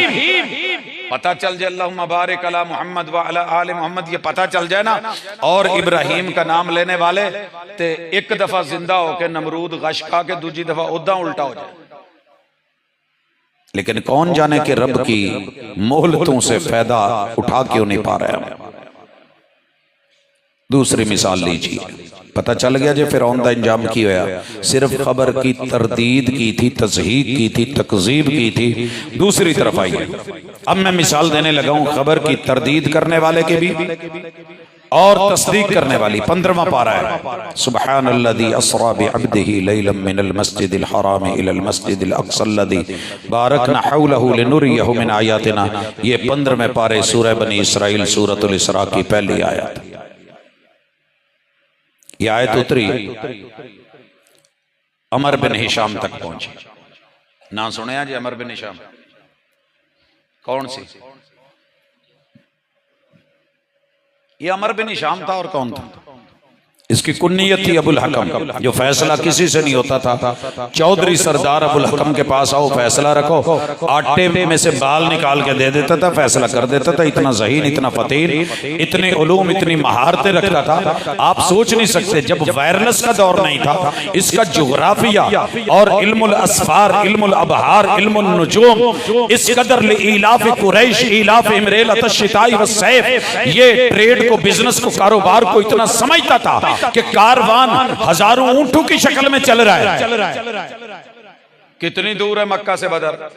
Speaker 2: पता चल जाए अल्लाहुम्मा बारिक अला मुहम्मद व अला आले मोहम्मद, ये पता चल जाए ना, और इब्राहिम का नाम लेने वाले ते एक दफा जिंदा होके नमरूद गश खा के दूजी दफा उदा उल्टा हो जाए। लेकिन कौन जाने कि रब की मोहलतों से फायदा उठा क्यों नहीं पा रहे हैं। दूसरी मिसाल लीजिए, पता चल गया जो फिरौन का इंजाम की होया, सिर्फ खबर की तरदीद की थी, तस्हीक की थी, तकजीब की थी। दूसरी तरफ आई, अब मैं मिसाल देने लगा हूं खबर की तरदीद करने वाले के भी और तस्दीक करने वाली। 15वां पारा है, सुब्हानल्लज़ी अस्रा बिअब्दिही लैलन मिनल मस्जिदिल हराम इलल मस्जिदिल अक़्सल्लज़ी बारकना हौलहु लिनुरियहु मिन आयातिना। ये 15वें पारे सूरह बनी इसराइल सूरतुल इसरा की पहली आयत। यह आयत उतरी अमर बिन हिशाम तक पहुंची। ना सुने जी अमर बिन हिशाम कौन सी? ये अमर बिन हिशाम था और कौन था? इसकी कुन्नियत थी अबुल हकम, जो फैसला किसी से नहीं होता था। चौधरी सरदार अबुल हकम के पास आओ फैसला रखो, आटे में से बाल निकाल के दे देता था, फैसला कर देता था। इतना ज़हीन, इतना फतीर, इतने उलूम, इतनी महारतें रखता था, आप सोच नहीं सकते। जब वायरलेस का दौर नहीं था, इसका जोग्राफिया और इल्मुल असफार, इल्मुल अबहार, इल्मुल नुजूम इस कदर इलाफ कुरैश, इलाफ इमरेल अतश्शिताई व सैफ, ये ट्रेड को, बिजनेस को, कारोबार को इतना समझता था कि कारवान हजारों ऊंटों की शक्ल में चल रहा है। कितनी दूर है मक्का से बदर?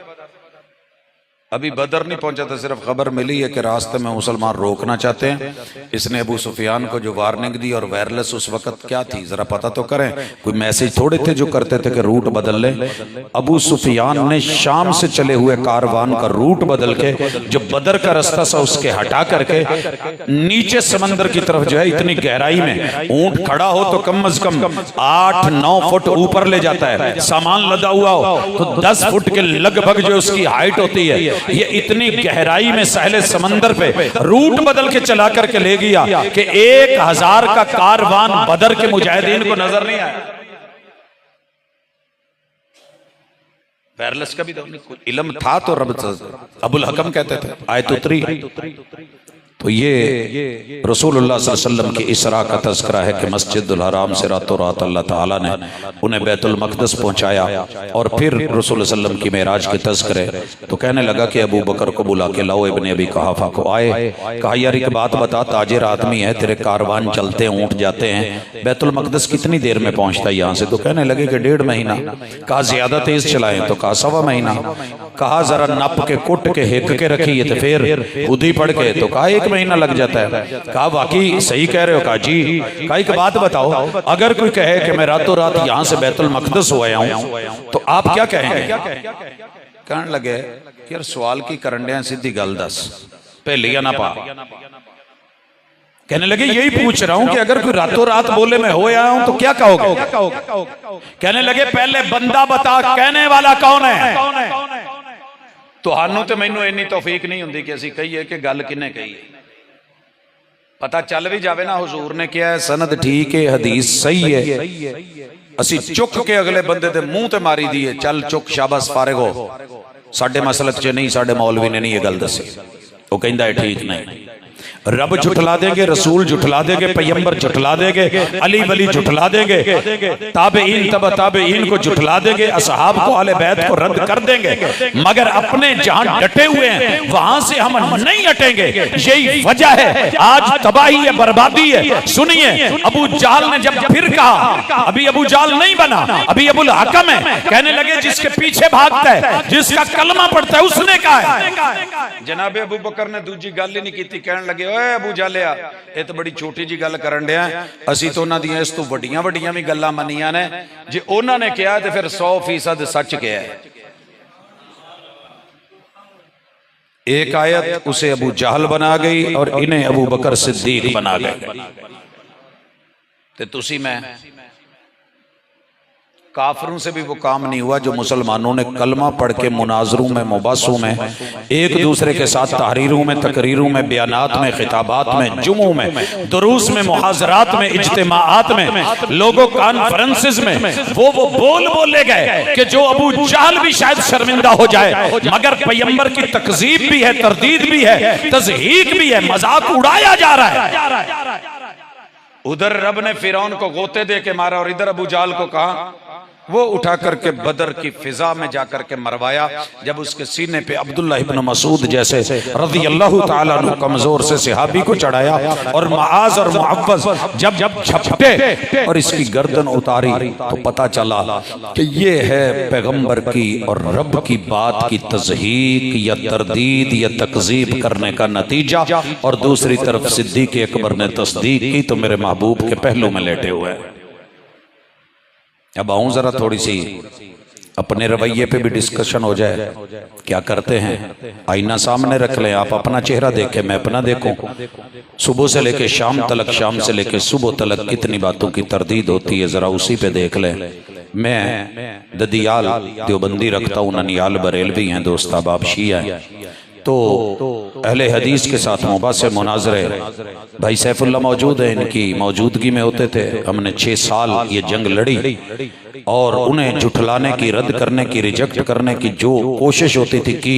Speaker 2: अभी बदर नहीं पहुंचा था, सिर्फ खबर मिली है कि रास्ते में मुसलमान रोकना चाहते हैं। इसने अबू सुफियान को जो वार्निंग दी, और वायरलेस उस वक्त क्या थी जरा पता तो करें। कोई मैसेज थोड़े थे जो करते थे कि रूट बदल ले। अबू सुफियान ने शाम से चले हुए कारवान का रूट बदल के, जो बदर का रास्ता था उसके हटा करके नीचे समंदर की तरफ जो है, इतनी गहराई में ऊंट खड़ा हो तो कम अज कम 8-9 फुट ऊपर ले जाता है, सामान लदा हुआ हो तो 10 फुट के लगभग जो उसकी हाइट होती है। ये इतनी गहराई में सहले समंदर पे रूट बदल के चला करके ले गया कि 1000 का कारवान बदर के मुजाहिदीन को नजर नहीं आया। वायरलेस का भी इल्म था तो रब अबुल हकम कहते थे। आयत उतरी तो ये रसूलुल्लाह सल्लल्लाहु अलैहि वसल्लम की इसरा का तज़किरा है कि मस्जिदुल हराम से रातों रात अल्लाह ताला ने उन्हें बैतुल मक़दस पहुंचाया। और फिर रसूलुल्लाह सल्लल्लाहु अलैहि वसल्लम की मेराज के तज़किरे, तो कहने लगा कि अबू बकर को बुला के लाओ, इब्ने अबी कुहाफा को आए। कहा यार एक बात बता, ताजिर आदमी है, तेरे कारवान चलते हैं, ऊँट जाते हैं, बैतुल मक़दस कितनी देर में पहुंचता है यहाँ से? तो कहने लगे कि 1.5 महीना। कहा ज्यादा तेज चलाएं? तो कहा 1.25 महीना। कहा जरा नप के कुट के हिक के रखिए तो फिर उदी पड़ के, तो कहा 1 महीना लग जाता है। कहा वाकई सही कह रहे हो? कहा जी। कहा एक बात बताओ, अगर कोई कहे कि मैं रातों रात यहां से बैतुल मक़दस हो आया हूं तो आप क्या कहेंगे? कहने लगे यार सवाल की करंडियां, सीधी गल दस, पहलिया ना पा। कहने लगे यही पूछ रहा हूं कि अगर कोई रातों रात बोले मैं हो आया हूं तो क्या कहोगे? कहने लगे पहले बंदा बता, कहने वाला कौन है? तुहानू तो मैनू इन्नी तौफीक नहीं हुंदी कि असीं कहिए कि गल किने कही है। पता चल भी जावे ना हुजूर ने क्या है, सनद ठीक है, हदीस सही है, असी चुक के अगले बंदे दे मुंह ते मारी दी है, चल चुक शाबाश फारिग हो, साडे मसलक च नहीं, साडे मौलवी ने नहीं ये गल दसी। वो कहंदा है ठीक नहीं। रब झुठला देंगे, रसूल झुठला देंगे, पैगंबर झुठला देंगे, अली वली झुठला देंगे, ताबईन तबा ताबईन को झुठला देंगे, असहाब को, अहले बैत को रद्द कर देंगे, मगर अपने जहां डटे हुए हैं वहां से हम नहीं हटेंगे। यही वजह है आज तबाही है, बर्बादी है। सुनिए अबू जहल ने जब फिर कहा, अभी अबू जहल नहीं बना, अभी अबुल हकम है, कहने लगे जिसके पीछे भागता है, जिसका कलमा पढ़ता है उसने कहा है। जनाब अबू बकर ने दूजी गल ही नहीं की, कहने लगे ओए अबू जालिया ये तो बड़ी छोटी जी गल करन दिया, असी तो उन्हां दियां इस तो वड्डियां वड्डियां भी गल्लां मन्नियां ने, जे उन्हां ने कहा तो फिर 100% सच कहा है। एक आयत उसे अबू जहल बना गई और इन्हें अबू बकर सिद्दीक बना गई। ते तुसी मैं काफरों से भी वो काम नहीं हुआ जो मुसलमानों ने कलमा पढ़ के मुनाजरों में, मुबासों में, एक दूसरे के साथ तहरीरों में, तकरीरों में, बयानात में, खिताबात में, जुमों में, दुरूस में, मुहाजरात में, इज्तिमाआत में, लोगों कॉन्फ्रेंसेस में वो बोल बोले गए कि जो अबू जहल भी शायद शर्मिंदा हो जाए, मगर पैगंबर की तकजीब भी है, तरदीद भी है, तज़हीक भी है, मजाक उड़ाया जा रहा है। उधर रब ने फिरौन को गोते दे के मारा और इधर अबू जहल को कहा, वो उठा करके बदर की फिजा में जाकर के मरवाया। जब उसके सीने पे अब्दुल्लाह इब्न मसूद जैसे रज़ी अल्लाह ताला अन्हु कमजोर से सहाबी को चढ़ाया और मुआज और मुअव्वज जब झपटे और इसकी गर्दन उतारी तो पता चला कि ये है पैगंबर की और रब की बात की तज़हीक या तरदीद या तकजीब करने का नतीजा। और दूसरी तरफ सिद्दीक़ अकबर ने तस्दीक की तो मेरे महबूब के पहलू में लेटे हुए हैं। अब आऊं जरा थोड़ी सी अपने रवैये पे भी डिस्कशन हो जाए। क्या करते हैं, आईना सामने रख लें, आप अपना चेहरा देखें, मैं अपना देखूं। सुबह से लेके शाम तलक, शाम से लेके सुबह तलक कितनी बातों की तरदीद होती है, जरा उसी पे देख लें। मैं ददियाल देवबंदी रखता हूँ, ननियाल बरेलवी हैं, दोस्त अहबाब शिया हैं, तो अहले हदीस के साथ मुबासे मुनाजरे भाई सैफुल्लाह मौजूद है, इनकी मौजूदगी में होते थे। हमने 6 साल ये जंग लड़ी और उन्हें झुठलाने की, रद्द करने की, रिजेक्ट करने की जो कोशिश होती थी की,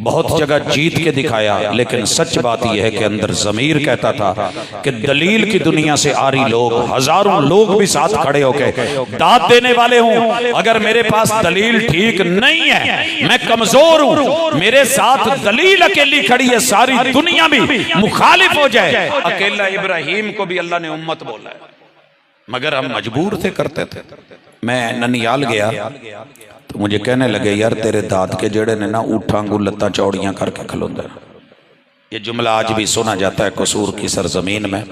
Speaker 2: बहुत जगह जीत के दिखाया। लेकिन सच बात यह है कि अंदर ज़मीर कहता था कि दलील की दुनिया से आ रही लोग, हजारों लोग भी साथ खड़े होके दाद देने वाले हों, अगर मेरे पास दलील ठीक नहीं है, मैं कमजोर हूं, मेरे साथ दलील अकेली खड़ी है, सारी दुनिया भी मुखालिफ हो जाए। अकेला इब्राहिम को भी अल्लाह ने उम्मत बोला है, मगर हम मजबूर थे, करते थे। मैं ननियाल गया तो मुझे कहने लगे, यार तेरे दाद के जेड़े ने ना ऊँठां को लत्तां चौड़ियां करके खलोंदे। ये जुमला आज भी सुना जाता है कसूर की सरजमीन में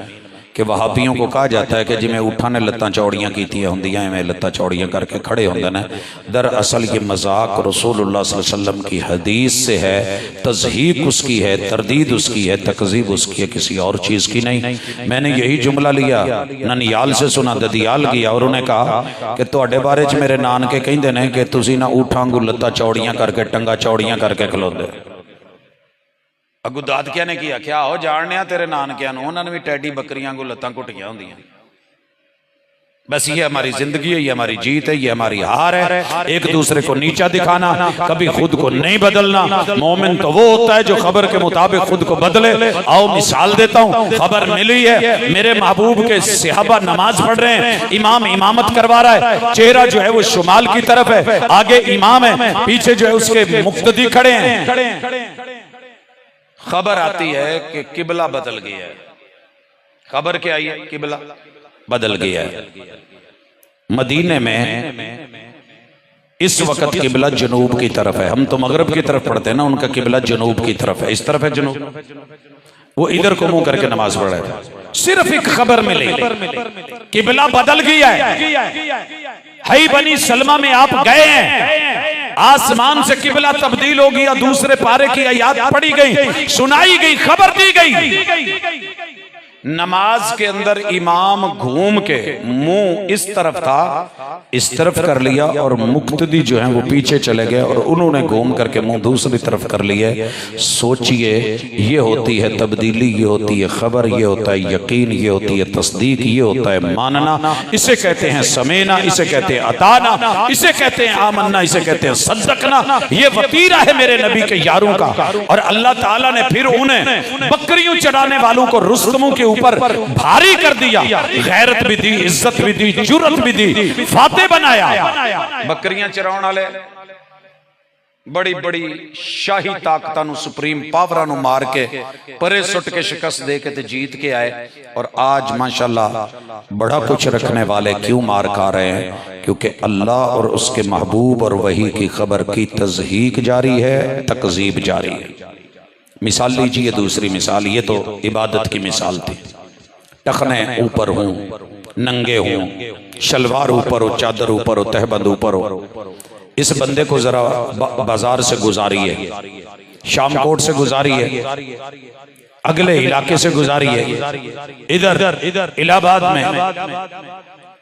Speaker 2: कि वहाबियों को कहा जाता है कि जिमें ऊँठां ने लत्तां चौड़ियां कीतियां होंदियां एवें लत्तां चौड़ियां करके खड़े होंदे ने। दरअसल ये मजाक रसूलुल्लाह सल्लल्लाहु अलैहि वसल्लम की हदीस से है, तज़हीक उसकी है, तरदीद उसकी है, तकज़ीब उसकी है, किसी और चीज़ की नहीं। मैंने यही जुमला लिया, ननियाल से सुना, ददियाल गया और उन्हें कहा कि तुहाडे बारे च मेरे नानके कहिंदे ने कि तुसीं ना ऊँठां को लत्तां चौड़ियां करके, टंगा चौड़ियां करके खलोंदे। अगू दाद क्या ने किया, क्या हो जानने तेरे नानकिया, उन्होंने भी टैडी बकरियां को लत्तां घुटियां होंदियां। बस ये हमारी जिंदगी है, ये हमारी जीत है, ये हमारी हार है। एक दूसरे को नीचा दिखाना, कभी खुद को नहीं बदलना। मोमिन तो वो होता है जो खबर के मुताबिक खुद को बदले। आओ मिसाल देता हूँ, खबर मिली है मेरे महबूब के सहाबा नमाज पढ़ रहे हैं, इमाम इमामत करवा रहा है, चेहरा जो है वो शुमाल की तरफ है, आगे इमाम है, पीछे जो है उसके मुक्तदी खड़े हैं। खबर आती है कि किबला बदल गया है। खबर क्या आई है, किबला बदल गया है। मदीने में इस वक्त किबला जनूब की तरफ है, हम तो मगरब की तरफ पढ़ते हैं ना, उनका किबला जनूब की तरफ है, इस तरफ है जनूब। वो इधर को मुंह करके नमाज पढ़ रहे थे। सिर्फ एक खबर मिली, किबला बदल गया है। हई बनी सलमा में आप गए हैं, आसमान से किबला तब्दील हो गया, दूसरे पारे की आयत पढ़ी गई, सुनाई गई, खबर दी गई। नमाज के अंदर इमाम घूम के मुंह इस तरफ था, इस तरफ कर लिया और मुक्तदी जो है वो पीछे चले गए और उन्होंने घूम करके मुंह दूसरी तरफ कर लिया। सोचिए, ये होती है तब्दीली, ये होती है खबर, ये होता है यकीन, ये होती है तस्दीक, ये होता है मानना। इसे कहते हैं समेना, इसे कहते हैं अताना, इसे कहते हैं आमन्ना, इसे कहते हैं सद्दकना। ये वतीरा है मेरे नबी के यारों का। और अल्लाह ताला ने फिर उन्हें बकरियों चढ़ाने वालों को रुस्तमों के ऊपर भारी कर दिया, गैरत भी दी, इज्जत भी दी, जुर्रत भी दी, फाते बनाया। बकरियां चराउण वाले बड़ी बड़ी शाही ताकतां नूं, सुप्रीम पावरां नूं मार के परे सुट के शिकस्त दे के ते जीत के आए। और आज माशाल्लाह बड़ा कुछ रखने वाले क्यों मार खा रहे हैं? क्योंकि अल्लाह और उसके महबूब और वही की खबर की तज़हीक जारी है, तकज़ीब जारी है। मिसाल लीजिए, दूसरी मिसाल, ये तो इबादत की मिसाल थी। टखने ऊपर हों, नंगे हों, शलवार ऊपर हो, चादर ऊपर हो, तहबंद ऊपर हो। इस बंदे को जरा बाजार से गुजारिए, शामकोट से गुजारिए, अगले इलाके से गुजारिए, इधर इलाहाबाद में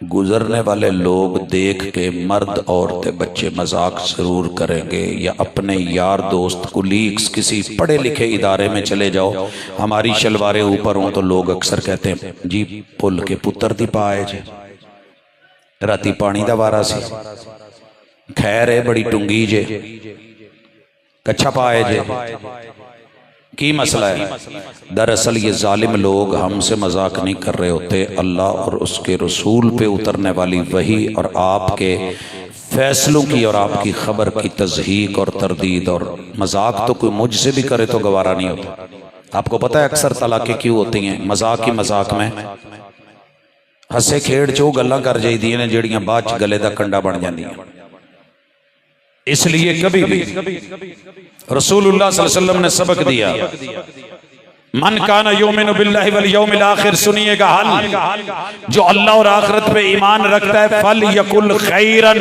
Speaker 2: गुजरने वाले लोग देख के मर्द औरतें बच्चे मजाक जरूर करेंगे, या अपने यार दोस्त कुलीग्स किसी पढ़े लिखे इदारे में चले जाओ, हमारी शलवारें ऊपर हों तो लोग अक्सर कहते हैं जी पुल के पुत्र दी पाए जे राती पानी दा वारा सी, खैर है बड़ी टुंगी जे कच्छा पाए जे, की मसला है। दरअसल ये जालिम लोग हमसे मजाक नहीं कर रहे होते, अल्लाह और उसके रसूल पे उतरने वाली वही और आपके फैसलों की और आपकी खबर की तज़हीक और तरदीद, और मजाक तो कोई मुझसे भी करे तो गवारा नहीं होता। आपको पता है अक्सर तलाक़ें क्यों होती हैं? मजाक ही मजाक में हसे खेड़ चो गल्लां कर जाइदियां ने जेड़ियां बाद च गले दा कंडा बन जांदियां। इसलिए कभी भी रसूलुल्लाह सल्लल्लाहु अलैहि वसल्लम ने सबक दिया, मन काना युमिनु बिल्लाहि वल यौमिल आखिर, सुनिएगा हाल, जो अल्लाह और आखिरत पे ईमान रखता है, फल यकुल खैरन,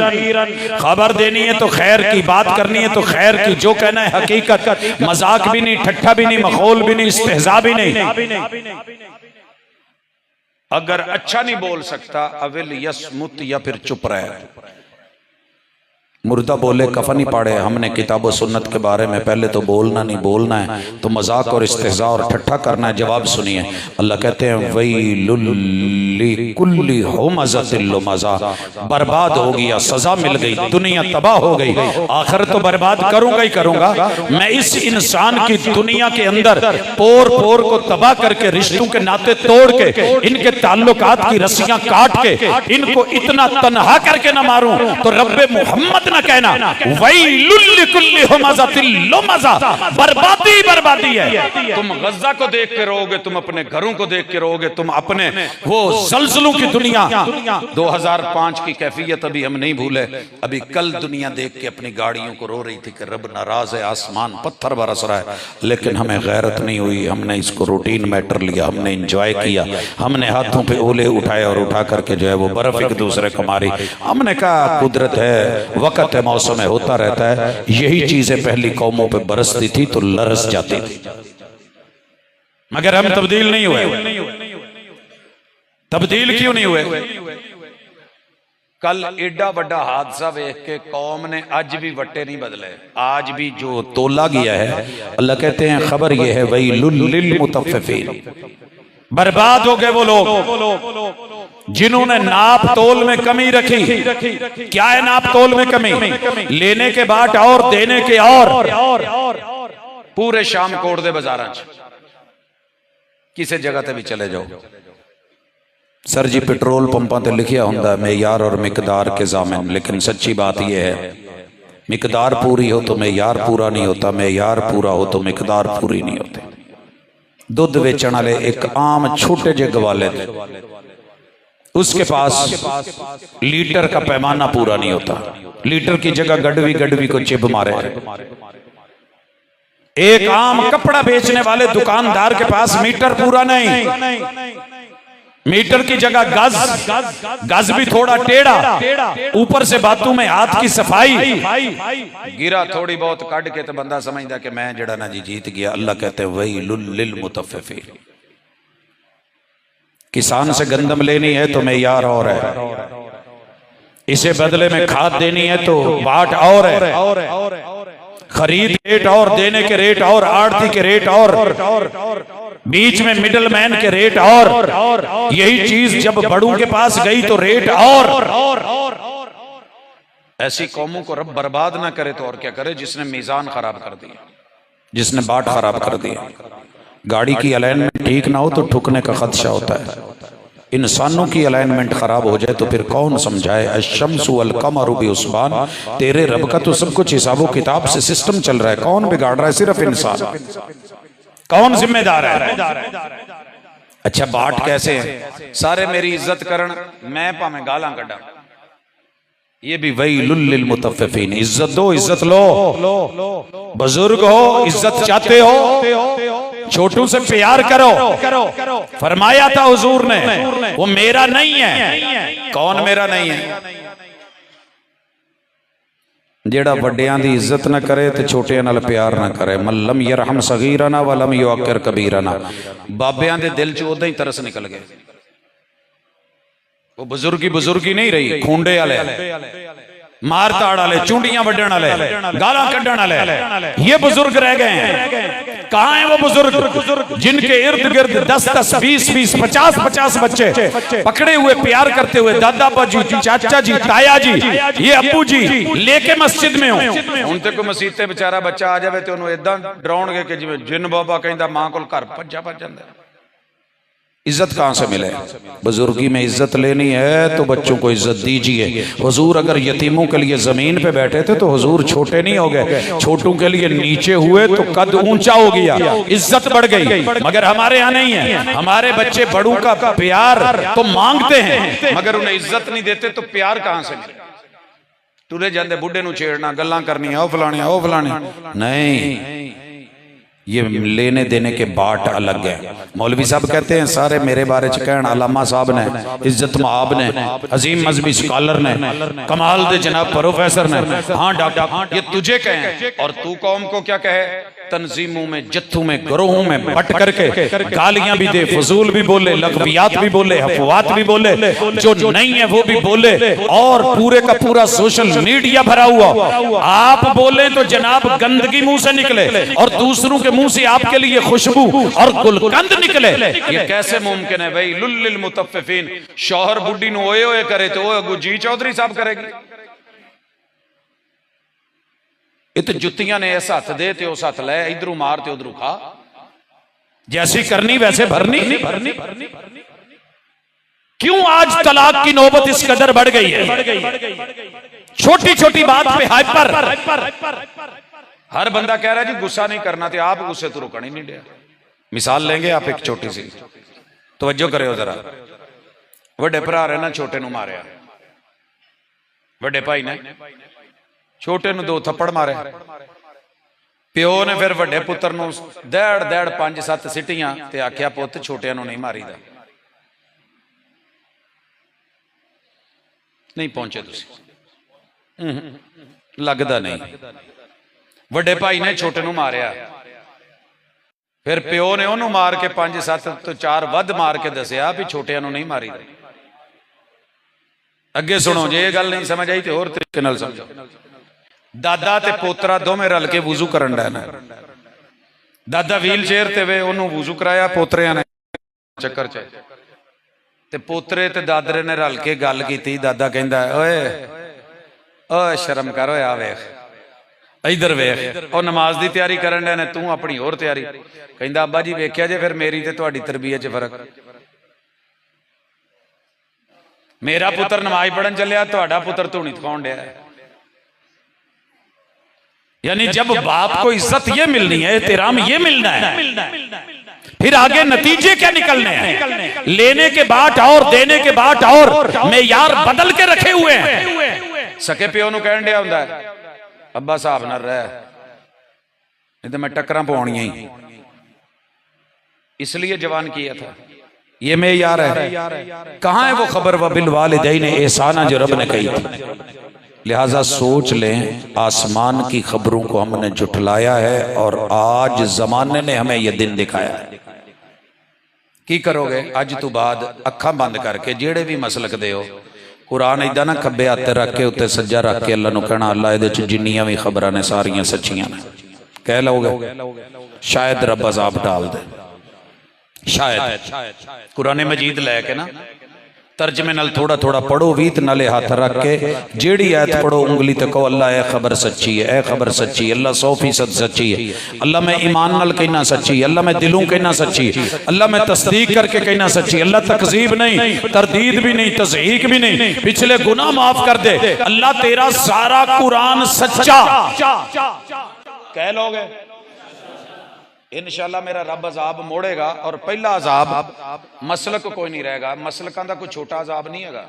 Speaker 2: खबर देनी है तो खैर की, बात करनी है तो खैर की, जो कहना है हकीकत, मजाक भी नहीं, ठट्ठा भी नहीं, मखौल भी नहीं, इस्तेहजा भी नहीं। अगर अच्छा नहीं बोल सकता अविल यसमुत, या फिर चुप रहे। मुर्दा बोले कफन ही पाड़े। हमने किताब व सुन्नत के बारे में पहले तो बोलना नहीं, बोलना है तो मजाक और इस्तेज़ा और ठट्ठा करना है। जवाब सुनिए, अल्लाह कहते हैं वैलुल लिकुल्लि हुमज़तिल लुमज़ा, बर्बाद हो गया, सजा मिल गई, दुनिया तबाह हो गई, आखिर तो बर्बाद करूंगा ही करूंगा मैं। इस इंसान की दुनिया के अंदर पोर पोर को तबाह करके, रिश्तों के नाते तोड़ के, इनके ताल्लुकात की रस्सियां काट के, इनको इतना तन्हा करके न मारूं तो रब्बे मोहम्मद ना कहना वैलुल लिकुल्लि हुमज़तिल लुमज़ा, बर्बादी बर्बादी है। तुम गज़ा को देख के रोओगे, तुम अपने घरों को देख के रोओगे, तुम अपने वो ज़ल्ज़लों की दुनिया 2005 की कैफियत अभी हम नहीं भूले। अभी कल दुनिया देख के अपनी गाड़ियों को रो रही थी कि रब नाराज है, आसमान पत्थर बरस रहा है, लेकिन हमें गैरत नहीं हुई। हमने इसको रूटीन मैटर लिया, हमने इंजॉय किया, हमने हाथों पे ओले उठाए और उठा करके जो है वो बर्फ एक दूसरे को मारी। हमने कहा कुदरत है, वक्त है, मौसम है, होता रहता है। यही चीजें पहली कौमों पे बरसती थी तो लरस जाती थी, मगर हम तब्दील नहीं हुए। तब्दील क्यों नहीं हुए? कल एडा बड़ा हादसा देख के कौम ने आज भी वट्टे नहीं बदले, आज भी जो तोला गया है। अल्लाह कहते हैं खबर यह है वैलुल लिल मुतफ्फिफीन, बर्बाद हो गए वो लोग जिन्होंने नाप तोल में कमी रखी। क्या है नाप तोल में कमी? लेने के बाद और देने के और पूरे शाम कोट दे बाजारां किसी जगह ते भी चले जाओ, सर जी पेट्रोल पंपां ते लिखिया हुंदा है मेयार और मिकदार के ज़ामिन, लेकिन सच्ची बात यह है मिकदार पूरी हो तो मेयार पूरा नहीं होता, मेयार पूरा हो तो मिकदार पूरी नहीं होती। दुध बेचण वाले एक आम छोटे जे गवाले थे, उसके पास लीटर का पैमाना पूरा नहीं होता, लीटर की जगह गडवी गडवी को चिप मारे। एक आम कपड़ा बेचने वाले दुकानदार के पास मीटर पूरा नहीं, मीटर की जगह गज, गज भी थोड़ा टेढ़ा, ऊपर से बातों में हाथ की सफाई, गिरा थोड़ी बहुत कट के तो बंदा समझदा कि मैं जड़ा ना जी जीत गया। अल्लाह कहते हैं वैलुल लिल मुतफ्फिफीन, किसान से गंदम लेनी है तो मेयार और है, इसे बदले में खाद देनी है तो बाट और है, खरीद रेट और, देने के रेट और, आड़ती के रेट और, बीच में मिडल मैन के रेट और, यही चीज जब बड़ों के पास गई तो रेट और। ऐसी कौमों को रब बर्बाद ना करे तो और क्या करे? जिसने मीजान खराब कर दिया, जिसने बाट खराब कर दिया। गाड़ी की अलाइनमेंट ठीक ना हो तो ठुकने का खदशा होता है, इंसानों की अलाइनमेंट खराब हो जाए तो फिर कौन समझाए? अश-शम्सु वल कमरु बिहुस्बान, तेरे रब का तो सब कुछ हिसाबो किताब से सिस्टम चल रहा है, कौन बिगाड़ रहा है? सिर्फ इंसान। कौन जिम्मेदार है? अच्छा बाट कैसे है? सारे मेरी इज्जत करन, मैं भावें गालां कड्डां, ये भी वैलुल लिल मुतफ्फिफीन। इज्जत दो, इज्जत लो, बुजुर्ग हो इज्जत चाहते हो, छोटों से प्यार करो। फरमाया था हुजूर ने वो मेरा नहीं है। कौन मेरा नहीं है? जेड़ा वड्डियां दी इज्जत ना करे ते छोटियां नाल प्यार ना करे। मल्लम यरहम सगीरना वलम युअक्किर कबीरना, बाबियां दे दिल च उदां ही तरस निकल गए। वो बुजुर्गी नहीं रही, खूंडे वाले, मार ताड़ वाले, चूंडियां वड्डण वाले, गालां कड्ढण वाले, ये बुजुर्ग रह गए हैं। कहां है वो बुजुर्ग जिनके इर्द गिर्द 10-10, 20-20, 50-50 बच्चे पकड़े हुए प्यार करते हुए दादा बाजी, चाचा जी, ताया जी, ये अब्बू जी लेके मस्जिद में हो। हुण ते कोई मसीत ते बेचारा बच्चा आ जावे ते ओनू इदां डराउणगे कि जिवें जिन बाबा कहंदा मां कोल घर भज्जा जांदा। इज्जत कहां से मिले? बुजुर्गी में इज्जत लेनी है तो बच्चों को इज्जत दीजिए। हुजूर अगर यतीमों के लिए जमीन पे बैठे थे तो हुजूर छोटे नहीं हो गए, छोटों के लिए नीचे हुए तो कद ऊंचा हो गया, इज्जत बढ़ गई। मगर हमारे यहाँ नहीं है, हमारे बच्चे बड़ों का प्यार तो मांगते हैं मगर उन्हें इज्जत नहीं देते, तो प्यार कहां से मिले? टुरे जाते बुढ़े नू छेड़ना, गल्लां करनियां, ओ फलानी नहीं, ये लेने देने के बाट अलग है। मौलवी साहब कहते हैं सारे मेरे बारे च कहण, अलामा साहब ने, इज्जत महाब ने, अजीम मजहबी स्कॉलर ने, कमाल दे जनाब प्रोफेसर ने, हाँ डॉक्टर, ये तुझे कहें और तू कौम को क्या कहे? तंजीमों में, जत्थों में, ग्रोहों में बट करके गालियां भी दे, फजूल भी बोले, लग़वियात भी बोले, अफवात भी बोले, जो नहीं है वो भी बोले, और पूरे का पूरा सोशल मीडिया भरा हुआ। आप बोले तो जनाब गंदगी मुंह से निकले और दूसरों के मुंह से आपके लिए खुशबू और गुलकंद निकले, ये कैसे मुमकिन है भाई? लुल्लिल मुतफ्फिफीन, शौहर बुढ़ी नु ओए ओए करे तो वो अगू जी चौधरी साहब करेगी। इत जुत्तियां ने ऐसा हथ दे ते उस हथ ले, इधरों मार ते उधरों खा, जैसी करनी वैसे भरनी। क्यों आज तलाक की नौबत इस कदर बढ़ गई है? छोटी छोटी बात पे हाइपर। हर बंदा कह रहा है जी गुस्सा नहीं करना, तो आप गुस्से तो रुकना ही नहीं दिया। मिसाल लेंगे आप एक छोटी सी, तवज्जो करो जरा। वड्डे भरा रहे ना छोटे नु मारिया, वड्डे भाई ने छोटे नु 2 थप्पड़ मारे, प्यो ने फिर वड्डे पुत्र नु दड़ दड़ 5-7 सिटियां ते आख्या पुत छोटियां नु नहीं मारीदा। नहीं पहुंचे तुसी, लगदा नहीं। वड्डे भाई ने छोटे नु मारिया, फिर प्यो ने ओनू मार के 5-7 तो 4 वध मार के दसिया भी छोटियां नु नहीं मारीदा। अगे सुनो, जे ये गल नहीं समझ आई तो होर तरीके नाल समझो। दादा ते पोतरा दोवें रल के वुजू करन डे ने, दादा व्हील चेयर ते वे ओनू वुजू कराया पोतरिया ने चक्कर च, ते पोतरे ते दादरे ने रल के गल कीती। दादा कहंदा ओए ओए शर्म कर, ओए आ वेख इधर वेख, ओ नमाज दी तैयारी करन डे ने, तू अपनी होर तैयारी। कहंदा अब्बा जी वेख्या जे फिर मेरी ते तुहाडी तरबियत च फर्क, मेरा पुत्र नमाज पढ़न चलिया, तुहाडा पुत्र धूनी थकाउण डया। यानी जब बाप को इज्जत ये मिलनी है, एहतराम ये मिलना है, फिर आगे नतीजे क्या निकलने हैं? लेने के बाट और देने के बाट और मेयार बदल के रखे हुए हैं। सके प्यो नूं कहण दिया हुंदा है अब्बा साहब नाल रह, नहीं तो मैं टक्करां पवाउणियां ही, इसलिए जवान किया था। ये मेयार है। कहां है वो खबर व बिल वालिदैन एहसाना जो रब ने कही थी? लिहाजा सोच लें, आसमान की खबरों को हमने जुटलाया है और आज जमाने ने हमें यह दिन दिखाया है। की करोगे अज तो बाद? अखा बंद करके जेड़े भी मसलक दे हो, कुरान इदा ना खब्बे हाथ रख के उत्ते सज्जा रख के अल्लाह नूं कहना अल्लाह इहदे च जिन्नियां भी खबरां ने सारियां सच्चियां ने, कह लोगे शायद रब अजाब डाल दे। शायद कुरान मजीद लैके ना तर्जमे नाल थोड़ा थोड़ा पढ़ो भी, नाले हाथ रख के जेड़ी आयत पढ़ो उंगली ते कहो अल्लाह ए खबर सच्ची है, ए खबर सच्ची है, अल्लाह 100% सच्ची है, अल्लाह मैं ईमान नाल कहना सच्ची, अल्लाह मैं दिलों कहना सच्ची, अल्लाह मैं तस्दीक करके कहना सच्ची, अल्लाह तकजीब नहीं, तरदीद भी नहीं, तज़हीक भी नहीं, पिछले गुनाह माफ कर दे, अल्लाह तेरा सारा कुरान सच्चा। कह लोगे इंशाअल्लाह मेरा रब अजाब मोड़ेगा, और पहला अजाब मसलक कोई नहीं रहेगा, मसलकां दा कोई छोटा अजाब नहीं हैगा।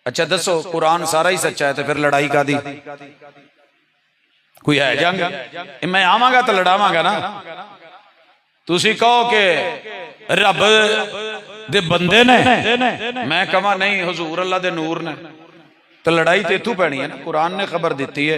Speaker 2: अच्छा दसो कुरान सारा ही सच्चा है तो फिर लड़ाई का दी कोई है जंग? मैं आवांगा तो लड़ावांगा ना। तुसी कहो कि रब दे बंदे ने, मैं कहा नहीं हुजूर अल्लाह दे नूर ने, तो लड़ाई तो इत्थों पैनी है ना। कुरान ने खबर दी है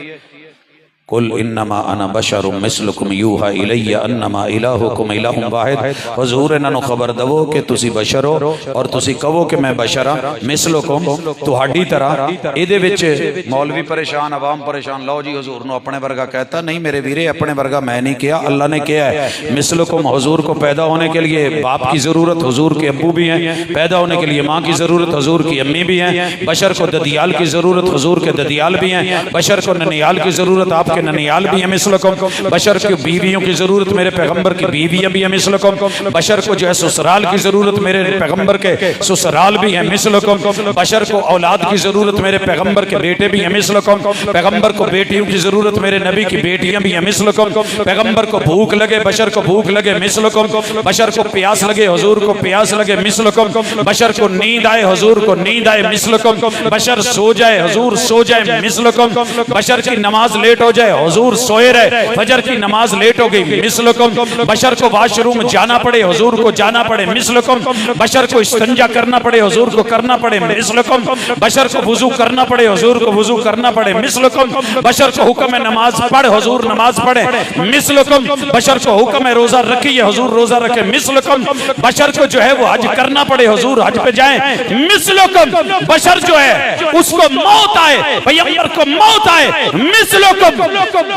Speaker 2: कुल इन्नमा अना बशरुम मिसलुकुम यूहा इलैया अन्नमा इलाहुकुम इलाहुम वाहिद। हुजूर इन्हां खबर दवो कि तुसी बशर हो और तुसी कहो कि मैं बशर हां मिसलुकुम तुहाडी तरह। इहदे विच मौलवी परेशान, अवाम परेशान, लो जी हुजूर नूं अपने वर्गा कहता। नहीं मेरे वीरे, अपने वर्गा मैं नहीं किया, अल्लाह ने किया है। मिसलुकुम, हुजूर को पैदा होने के लिए बाप की जरूरत, हुजूर के अब्बू भी हैं। पैदा होने के लिए माँ की जरूरत, हुजूर की अम्मी भी हैं। बशर को ददियाल की जरूरत, हुजूर के ददियाल भी हैं। बशर को ननियाल की जरूरत, आपके ननियाल भी है मिसलकुम। बशर की बीवियों की जरूरत, मेरे पैगंबर की बीवियां भी है मिसलकुम। बशर को जो है ससुराल की जरूरत, मेरे पैगंबर के ससुराल भी है मिसलकुम। बशर को औलाद की जरूरत, मेरे पैगंबर के बेटे भी है मिसलकुम। पैगंबर को बेटियों की जरूरत, मेरे नबी की बेटियां भी है मिसलकुम। पैगंबर को भूख लगे, बशर को भूख लगे मिसलकुम। बशर को प्यास लगे, हुजूर को प्यास लगे मिसलकुम। बशर को नींद आए, हुजूर को नींद आए मिसलकुम। बशर सो जाए, हुजूर सो जाए मिसलकुम। बशर की नमाज लेट हो जाए, हुजूर सोए रहे। फजर की नमाज लेट हो गई मिसलकुम। बशर को वाशरूम जाना पड़े, हुजूर को जाना पड़े मिसलकुम। बशर को इस्तिंजा करना पड़े, हुजूर को करना पड़े मिसलकुम। बशर को वुजू करना पड़े, हुजूर को वुजू करना पड़े मिसलकुम। बशर को हुक्म है नमाज पढ़, हुजूर नमाज पढ़े मिसलकुम। बशर को हुक्म है रोजा रखिए, हुजूर रोजा रखे मिसलकुम। बशर को जो है वो हज करना पड़े, हुजूर हज पे जाए मिसलकुम। बशर जो है उसको मौत आए, पैगंबर को मौत आए मिसलकुम।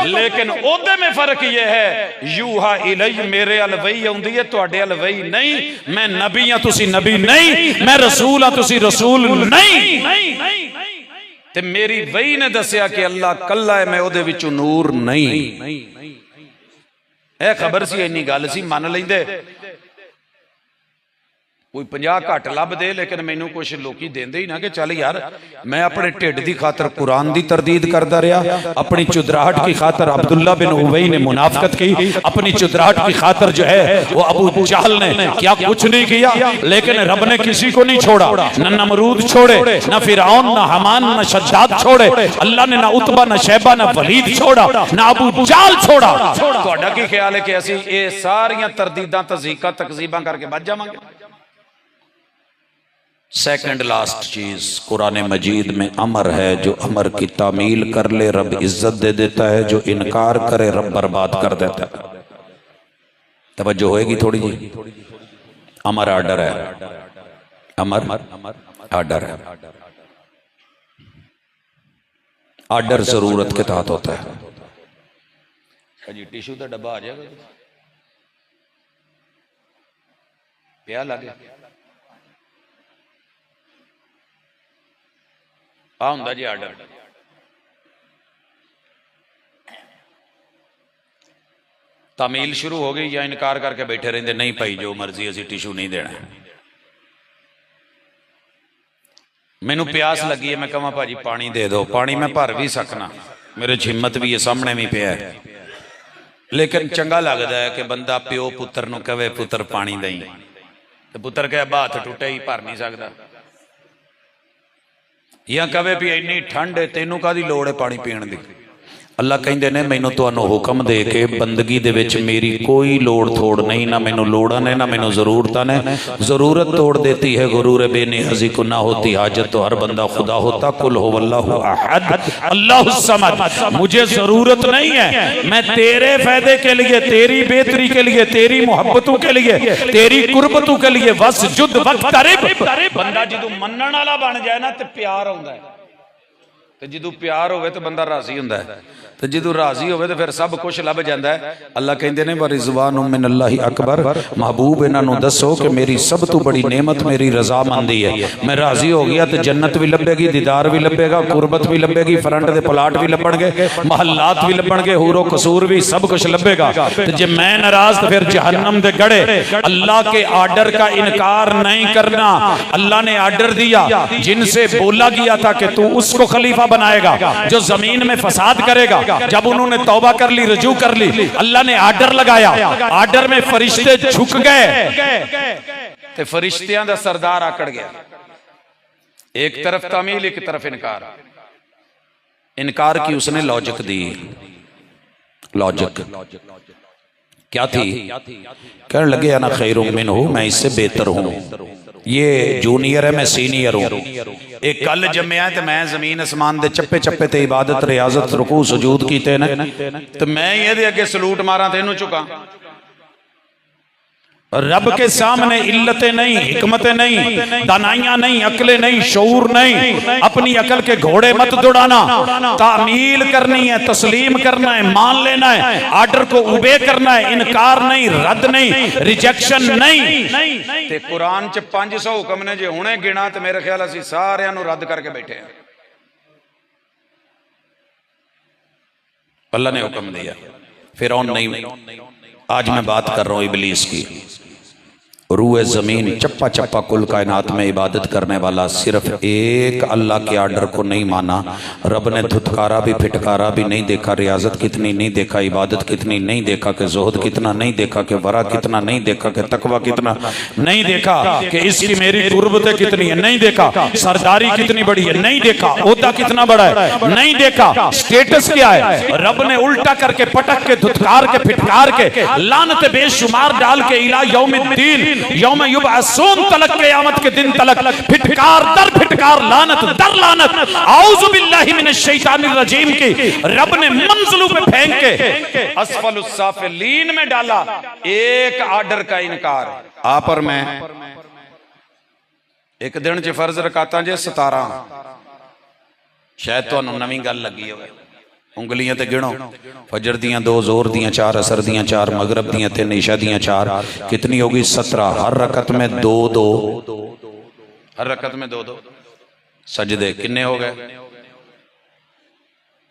Speaker 2: लेकिन ओदे में फर्क यह है, यूहा इलैया मेरे अल वही आउंदी है, तुहाडे अल वही नहीं। मैं नबी हां, तुसी नबी नहीं। मैं रसूल हां, तुसी रसूल नहीं। ते मेरी वही ने दसिया कि अल्लाह कल्ला है, मैं ओदे विचों नूर नहीं। ए खबर सी, इन्नी गल सी, मन लैंदे। कोई 50 घट लभ दे, लेकिन मैनू कुछ लोकी देंदे ही ना कि चल यार मैं अपने ढिड की खातर कुरान की तरदीद करता रहा। अपनी चुदराहट की खातर अब्दुल्ला बिन उबई ने मुनाफकत की। अपनी चुदराहट की खातर जो है वो अबू जहल ने क्या कुछ नहीं किया, लेकिन रब ने किसी को नहीं छोड़ा। न नमरूद छोड़े, न फिरौन, न हमान, न शद्दाद छोड़े। अल्लाह ने ना उतबा, न शैबा, न वलीद छोड़ा, न अबू जहल छोड़ा। तुहाडा की ख्याल है कि असीं ये सारियां तरदीदां तज़हीकां तकज़ीबां करके बच जावांगे? सेकंड लास्ट चीज, कुरान मजीद में अमर है, जो अमर की तामील कर ले रब इज्जत दे देता है, जो इनकार करे रब बर्बाद कर देता है। तवज्जो होएगी थोड़ी जी। अमर आर्डर है, अमर आर्डर है। आर्डर जरूरत के तहत होता है। जी टिश्यू का डब्बा आ जाएगा, प्या लगे आ हुंदा जी आर्डर। तामील शुरू हो गई या इनकार करके बैठे रहंदे, नहीं भाई जो मर्जी असी टिश्यू नहीं देना। मैनू प्यास लगी है, मैं कहां भाजी पानी दे दो, पानी मैं भर भी सकना, मेरे च हिम्मत भी है, सामने भी पिया है। लेकिन चंगा लगता है कि बंदा प्यो पुत्र नूं कहे पुत्र पानी दई, ते पुत्र कहे हाथ टुटे ही भर नहीं सकता। या कहे भी इन्नी ठंड है, तेनों कादी लोड़ है पानी पीण दी। अल्लाह कहंदे ने मैनू तुहानू हुक्म दे के बंदगी दे विच मेरी कोई लोड़ थोड़ नहीं, ना मैनू लोड़ा ने ना मैनू जरूरत ने। जरूरत तोड़ देती है गुरूर बेनियाज़ी को, ना होती हाजत तो हर बंदा खुदा होता। कुल हो अल्लाहु अहद अल्लाहु समद। मुझे जरूरत नहीं है, मैं तेरे फायदे के लिए, तेरी बेहतरी के लिए, तेरी मोहब्बतों के लिए, तेरी कुर्बतों के लिए बस जुद वक्त करीब। बंदा जो मनण वाला बन जाए ना तो प्यार आउंदा है, तो जो प्यार होवे तो बंदा राजी हुंदा है, तो जो राजी होवे तो फिर सब कुछ लभ जाता है। अल्लाह कहंदे ने व रिज़वान मिन अल्लाहि अकबर, महबूब इन्हां नूं दसो कि मेरी सब तो बड़ी नेमत मेरी रजामंदी है। मैं राजी हो गया तो जन्नत भी लभेगी, दीदार भी लभेगा, कुर्बत भी लभेगी, फ्रंट दे प्लाट भी लभणगे, महल्लात भी लभणगे, हूरो कसूर भी, सब कुछ लभेगा। तो जे मैं नाराज तो फिर जहन्नम दे गड़े। अल्लाह के आर्डर का इनकार नहीं करना। अल्लाह ने आर्डर दिया, जिनसे बोला गया था कि तू उसको खलीफा बनाएगा जो जमीन में फसाद करेगा। जब उन्होंने तौबा कर ली, रजू कर ली, अल्लाह ने आर्डर लगाया। आर्डर में फरिश्ते झुक गए तो फरिश्तियां दा सरदार आकड़ गया। एक तरफ तामील, एक तरफ इनकार। इनकार की उसने लॉजिक दी। लॉजिक क्या थी? कहने लगे अना खैरुम मिन्हु, मैं इससे बेहतर हूं। ये जूनियर है, मैं सीनियर हूं। एक कल जम्मिया तो मैं जमीन आसमान दे चप्पे चप्पे ते इबादत रियाजत रुकू सुजूद कीते ने, तो मैं ये अगे सलूट मारा ते इनू चुका। रब के सामने इल्लतें नहीं, हिकमतें नहीं, दानाइयां नहीं, अकलें नहीं, शऊर नहीं। अपनी अकल के घोड़े मत दौड़ाना। तामील करनी है, तस्लीम करना है, मान लेना है, आर्डर को उबे करना है, इनकार नहीं, रद्द नहीं, रिजेक्शन नहीं। ते कुरान च 500 हुक्म ने, जे हुणे गिना तो मेरे ख्याल असीं सारियां नूं रद्द करके बैठे हैं। अल्लाह ने हुक्म दिया, फिरौन नहीं। आज मैं बात कर रहा हूं इबलीस की। रूए जमीन चप्पा चप्पा कुल कायनात में इबादत करने वाला सिर्फ एक अल्लाह के आर्डर को नहीं माना। रब ने धुतकारा भी, फिटकारा भी नहीं देखा, रियाजत कितनी नहीं देखा, इबादत कितनी नहीं देखा, कि जोहद कितना नहीं देखा, कि वरा कितना नहीं देखा, कि तकवा कितना नहीं देखा, कि इसकी मेरी कुर्बतें कितनी है नहीं देखा, सरदारी कितनी बड़ी है नहीं देखा, ओहदा कितना बड़ा है नहीं देखा, स्टेटस क्या है। रब ने उल्टा करके पटक के धुतकार के फिटकार के लानत बेशुमार डाल के इला यौमिद्दीन, यौम युबअसून तलक, क़यामत के दिन तलक फिटकार दर फिटकार, लानत दर लानत, औज़ु बिल्लाहि मिनश शैतानिर रजीम की रब ने मंज़िलों पे फेंक के अस्फलुस साफिलीन में डाला। एक आर्डर का इनकार। आप और मैं एक दिन च फर्ज रकातां जे 17, शायद तो नवी गल लगी हो, उंगलियां ते गिनो। फजर दियां 2, जोर दियां 4, असर दियां 4, मगरब दियां 3, ईशा दियां 4, कितनी होगी 17। हर रकत में 2-2, हर रकत में 2-2 सजदे। किन्ने हो गए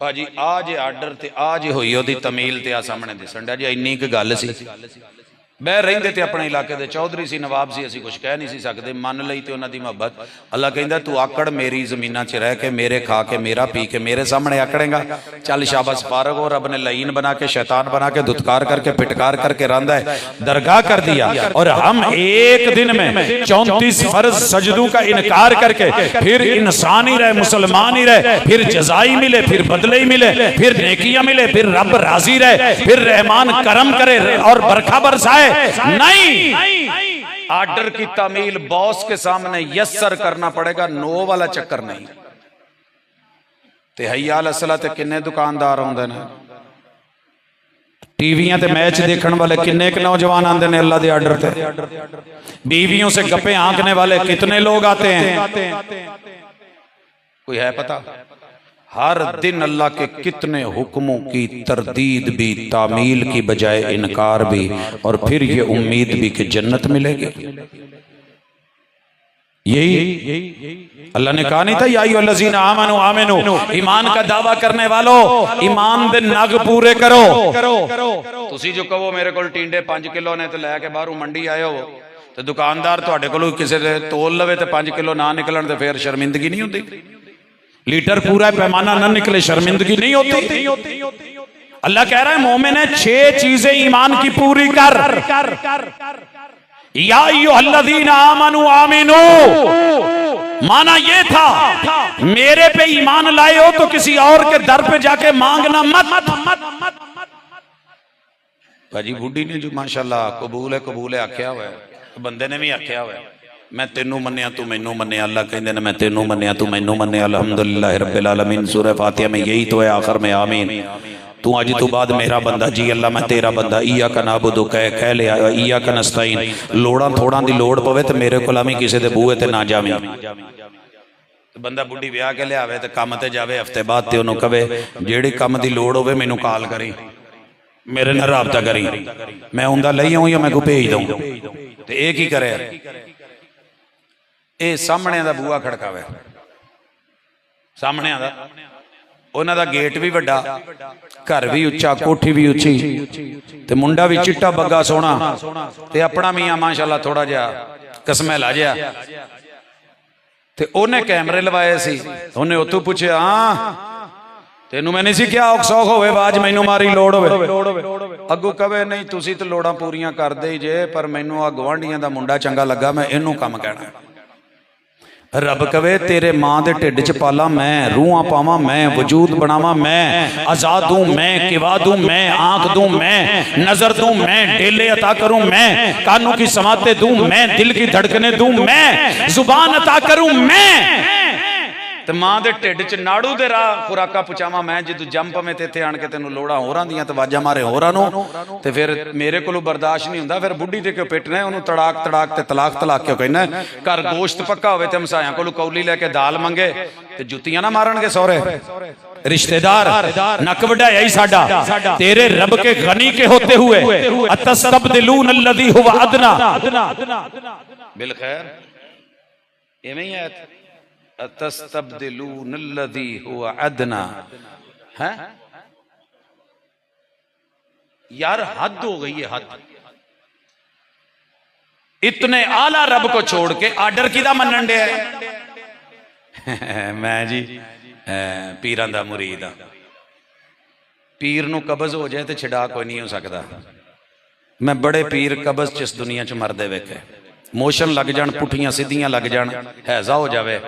Speaker 2: भाजी? आज आर्डर ते आज होई ओदी तमील ते आ सामने दिसण डा जी। इन्नी क गल सी, बह रहिंदे ते अपने इलाके दे चौधरी सी, नवाब सी, असीं कुछ कह नहीं सी सकदे, मन लई ते उन्हां दी मुहब्बत। अल्लाह कहंदा तू आकड़ मेरी जमीनां च रह के, मेरे खा के, मेरा पी के, मेरे सामने आकड़ेगा, चल शाबाश फारग हो। रब ने लईन बना के, शैतान बना के, धुतकार करके, फिटकार करके रंदा है, दरगाह कर दिया। और हम एक दिन में 34 फर्ज सजदों का इनकार करके, फिर इंसान ही रहे, मुसलमान ही रहे, फिर जज़ाई मिले, फिर बदले ही मिले, फिर नेकियां मिले, फिर रब राजी रहे, फिर रहमान करम करे और बरखा बरसाए। नहीं, आर्डर की तामील बॉस के सामने यस्सर करना पड़ेगा, नो वाला चक्कर नहीं। ते हय्या अल सलाह ते किन्ने दुकानदार आउंदे ने, टीवियां ते मैच देखने वाले किन्ने के नौजवान आंदे ने अल्लाह दे आर्डर ते। बीवियों से गप्पे आंकने वाले कितने लोग आते हैं, कोई है पता? हर दिन अल्लाह के कितने हुक्मों की तरदीद भी, तामील की बजाय इनकार भी, और फिर ये उम्मीद भी कि जन्नत मिलेगी। यही अल्लाह ने कहा नहीं था, या अय्युहल्लज़ीना आमनू आमिनू, ईमान का दावा करने वालों ईमान दे नग पूरे करो। तुसी जो कहो मेरे को टींडे 5 किलो ने, तो लैके बाहरों मंडी आए हो, तो दुकानदार तुहाडे कोलों किसी दे तोल लवे तो 5 किलो ना निकलन, तो फिर शर्मिंदगी नहीं होती। लीटर पूरा पैमाना न निकले, शर्मिंदगी नहीं होती। अल्लाह कह रहा है मोमिन है 6 चीजें ईमान की पूरी कर। या अय्युहल्लज़ीना आमनू आमिनू, माना ये था मेरे पे ईमान लाए हो तो किसी और के दर पे जाके मांगना मत। भाजी बुढ़ी ने जो माशाल्लाह कबूल है आख्या हुआ है, बंदे ने भी आख्या हुआ है, मैं तेनू मन्निया तू मैनू मन्निया। अल्लाह कहते हैं मैं तेनू मन्निया तू मैनू मन्निया। अल्हम्दुलिल्लाह रब्बिल आलमीन। सूरह फातिहा में यही तो है, आखिर में आमीन। तू अज तो बाद मेरा बंदा, जी अल्लाह मैं तेरा बंदा। इय्याका नअबुदु कह लिया, इय्याका नस्तईन। लोड़ां थोड़ां दी लोड़ पवे तो मेरे कोल आवीं, किसी दे बूहे ते ना जावीं। बंदा बुढ़ी ब्याह के लियावे तो काम ते जावे, हफ्ते बाद ते उन्होंने कवे जेड़ी काम दी लोड़ होवे मैनू कॉल करी, मेरे नाल राबता करी, मैं उंदा लई आऊं या मैं को भेज दूं। तो एक ही करे, ये सामने दा बूहा खड़कावे, सामने दा उन्हां दा गेट भी वड्डा, घर भी उच्चा, कोठी भी उच्ची, ते मुंडा भी चिट्टा बग्गा सोहना, ते अपना मियां माशाअल्लाह थोड़ा जिहा कसमैला जिहा। ते ओने कैमरे लवाए सी, उन्हें उतों पूछया हाँ तेनू मैं नहीं सी क्या औख सौख होवे आवाज मैनू मारी लोड़ होवे। अगू कवे नहीं तुसी तो लोड़ां पूरियां करदे ही जे, पर मैनू आ गवांढियां दा मुंडा चंगा लगा, मैं इनू काम कहना। रब कवे तेरे मां दे ढिड च पाला मैं, रूहां पावां मैं, वजूद बनावा मैं, आजाद दूं मैं, किवा दूं मैं, आंख दूं मैं, नजर दूं मैं, डेले अता करूं मैं, कानों की समाते दूं मैं, दिल की धड़कने दूं मैं, जुबान अता करूं मैं, ते मां दे ढिड च नाड़ू दे राह खुराका पहुंचावा मैं। जदों जम पवे ते इत्थे आण के तैनूं लोड़ां होरां दियां ते वाजां मारे होरां नूं, ते फिर मेरे कोलों बर्दाश्त नहीं हुंदा, फिर बुढ़ी दे के पिटना है, उहनूं तड़ाक तड़ाक ते तलाक तलाक क्यों कहना। घर गोश्त पक्का होवे ते हमसायां कोलों कौली लैके दाल मंगे ते जुत्तियां ना मारनगे सौरे रिश्तेदार। नक वढाया ही साडा, तेरे रब के गनी के होते हुए अतस्तब्दिलून अल्लज़ी हुवा अदना बिल खैर, एवें ही है अतस्तब्दिलून अल्लज़ी हुवा अदना है। यार हद हो गई है, हद। इतने आला रब को छोड़ के आर्डर किदा मनन दे मैं जी पीरां दा मुरीद आ। पीर नूं कब्ज हो जाए तो छिड़ा कोई नहीं हो सकता। मैं बड़े पीर कब्ज च इस दुनिया च मरदे वेखे, मोशन लग जान, पुठियां सीधियां लग जान, हैजा हो जाए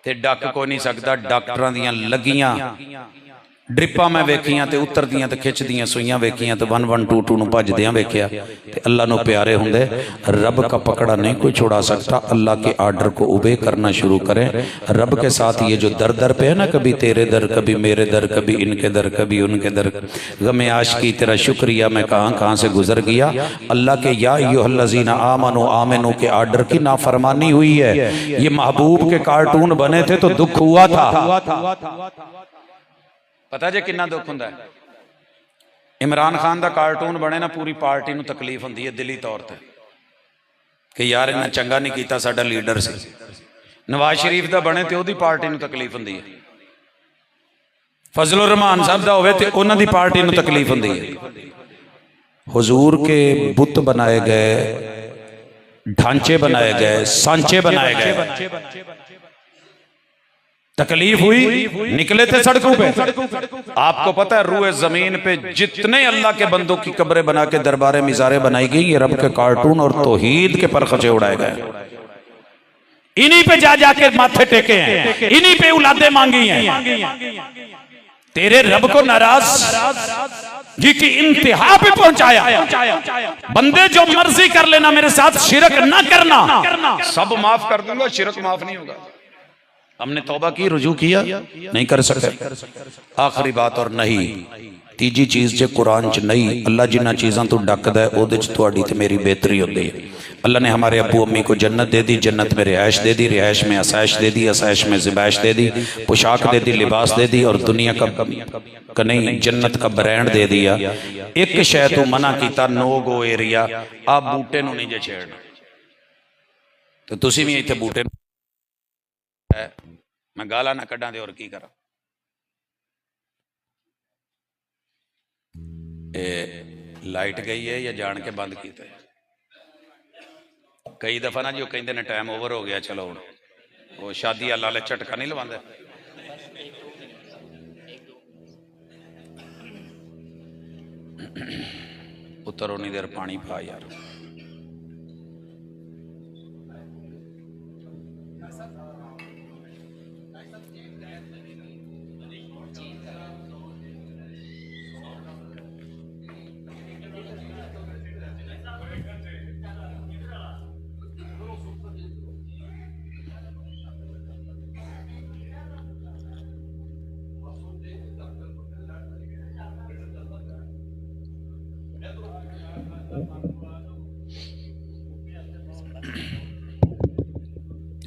Speaker 2: ते डक कोई नहीं सकता। डॉक्टरां दियां लगियां ड्रिपां मैं वेखियां ते उतरदियां ते खिचदियां सुइयां वेखियां ते 112 नूं भजदियां वेखिया ते अल्लाह नूं प्यारे हुंदे। रब का पकड़ा नहीं कोई छुड़ा सकता। अल्लाह के आर्डर को ओबे करना शुरू करें। रब के साथ ये जो दर दर पे है ना, कभी तेरे दर, कभी मेरे दर, कभी इनके दर, कभी उनके दर, गमे आशिकी तेरा शुक्रिया मैं कहाँ कहाँ से गुजर गया। अल्लाह के या अय्युहल्लज़ीना आमनू आमिनू के आर्डर की नाफरमानी हुई है। ये महबूब के कार्टून बने थे तो दुख हुआ था। पता जे कितना दुख हुंदा है। इमरान खान का कार्टून बने ना, पूरी पार्टी नूं तकलीफ हुंदी है दिली तौर पर कि यार इन्हें चंगा नहीं किया, साडा लीडर सी। नवाज शरीफ का बने तो ओदी पार्टी नूं तकलीफ हुंदी है। फजलुर रहमान साहब दा होवे ते उन्हां दी पार्टी नूं तकलीफ हुंदी है। हुजूर के बुत बनाए गए, ढांचे बनाए गए, सांचे बनाए गए, तकलीफ हुई, निकले थे सड़कों पे। आपको पता है रूए जमीन पे जितने अल्लाह के बंदों की कब्रें बना के दरबारे मिजारें बनाई गई, ये रब के कार्टून और तौहीद के परखचे उड़ाए गए। इन्हीं पे जा जाके माथे टेके हैं, इन्हीं पे औलादे मांगी हैं। तेरे रब को नाराज जी की इंतहा पे पहुंचाया। बंदे जो मर्जी कर लेना, मेरे साथ शिरक ना करना, सब माफ कर दूंगा, शिरक माफ नहीं होगा। हमने तौबा की, रुजू किया, नहीं कर सकते। आखिरी बात और नहीं, तीजी चीज जे कुरान च नहीं, अल्लाह जिन्ना चीज़ां तो डकदा है ओदे च तुहाडी ते मेरी बेहतरी होती है। अल्लाह ने हमारे अब्बू अम्मी को जन्नत दे दी, जन्नत में रिहाइश दे दी, रिहाइश में आसाइश दे दी, आसाइश में ज़िबाइश दे दी, पोशाक दे दी, लिबास दे दी, और दुनिया का नहीं जन्नत का ब्रांड दे दिया। एक शय तो मना किया, नो गो एरिया, आप बूटे नूं नहीं जे छेड़ना। तो तुसीं भी इत्थे बूटे मैं गाला ना कड्डा दे और की करा। लाइट गई है या जान के बंद किया है? कई दफा ना जो कहते हैं टाइम ओवर हो गया, चलो हुण वो शादी वाले झटका नहीं लवांदे। उतर उन्नी देर पानी पा यार।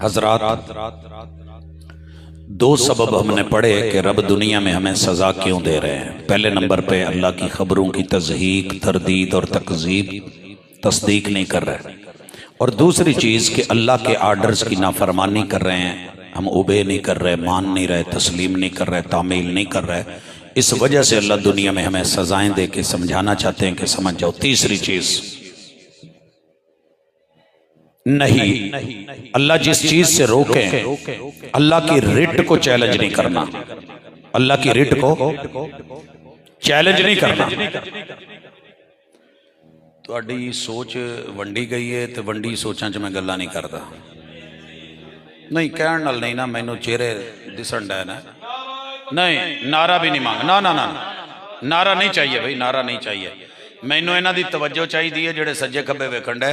Speaker 2: हजरात, दो सबब हमने पढ़े कि रब दुनिया में हमें सजा क्यों दे रहे हैं। पहले नंबर पे अल्लाह की खबरों की तज़हीक, तरदीद और तकज़ीब, तस्दीक नहीं कर रहे, और दूसरी चीज़ कि अल्लाह के आर्डर्स की नाफरमानी कर रहे हैं, हम ओबे नहीं कर रहे, मान नहीं रहे, तस्लीम नहीं कर रहे, तामील नहीं कर रहे। इस वजह से अल्लाह दुनिया में हमें सजाएं दे के समझाना चाहते हैं कि समझ जाओ। तीसरी चीज़, नहीं, अल्लाह जिस चीज से रोके, अल्लाह की रिट को चैलेंज नहीं करना, अल्लाह की रिट को चैलेंज नहीं करना। तुहाडी सोच वंडी गई है तो वंडी सोचां च मैं गल्लां नहीं करता। नहीं कहण नाल नहीं ना, मैनू चेहरे दिसन डे ना, नहीं नारा भी नहीं मांग, ना ना ना नारा नहीं चाहिए भाई, नारा नहीं चाहिए। मैनू इन्हां दी तवज्जो चाहिदी है जेड़े सज्जे खब्बे वेखण डे,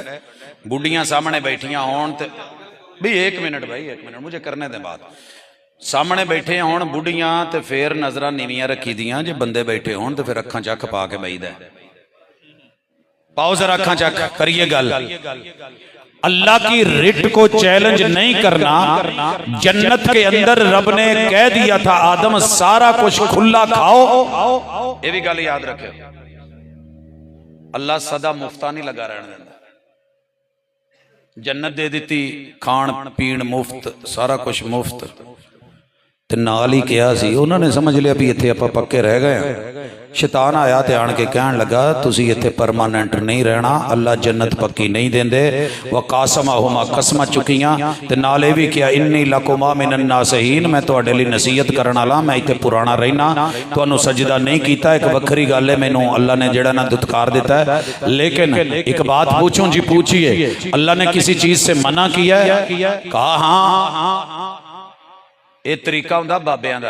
Speaker 2: बुढ़ियां सामने बैठियां होण ते भी 1 मिनट भाई 1 मिनट मुझे करने दे बात, सामने बैठे होण बुढ़ियां ते फिर नजरां नीवियां रखी दियां, जे बंदे बैठे होण ते फिर अखां चख पा के बईदा। पाओ जरा अखां चख करिए गल। अल्लाह की रिट को चैलेंज नहीं करना। जन्नत के अंदर रब ने कह दिया था आदम सारा कुछ खुला खाओ, ये भी गल याद रखे। अल्लाह सदा मुफ्ता नहीं लगा रहने देता, जन्नत दे दी, खाण पीण मुफ्त, सारा कुछ मुफ्त, ते नाल ही कहा सी उन्होंने समझ लिया भी इत्थे आपां पक्के रह गए। शैतान आया ते आण के कहण लगा तुसी इत्थे परमानेंट नहीं रहना, अल्लाह जन्नत पक्की नहीं देंदे। व कासमाहुमा कसम चुकियां ते नाल भी किया इन्नी लकुमा मिनन नासहीन, मैं तुहाडे लई नसीहत करन वाला, मैं इत्थे पुराना रहना, तुहानू सजदा नहीं कीता। एक वखरी गल है, मैनू अल्लाह ने जेड़ा ना दुत्कार दिता है, लेकिन एक बात पूछूं जी, पूछिए अल्लाह ने किसी चीज से मना किया है? कहा हाँ। ये तरीका हुंदा बाबियां दा,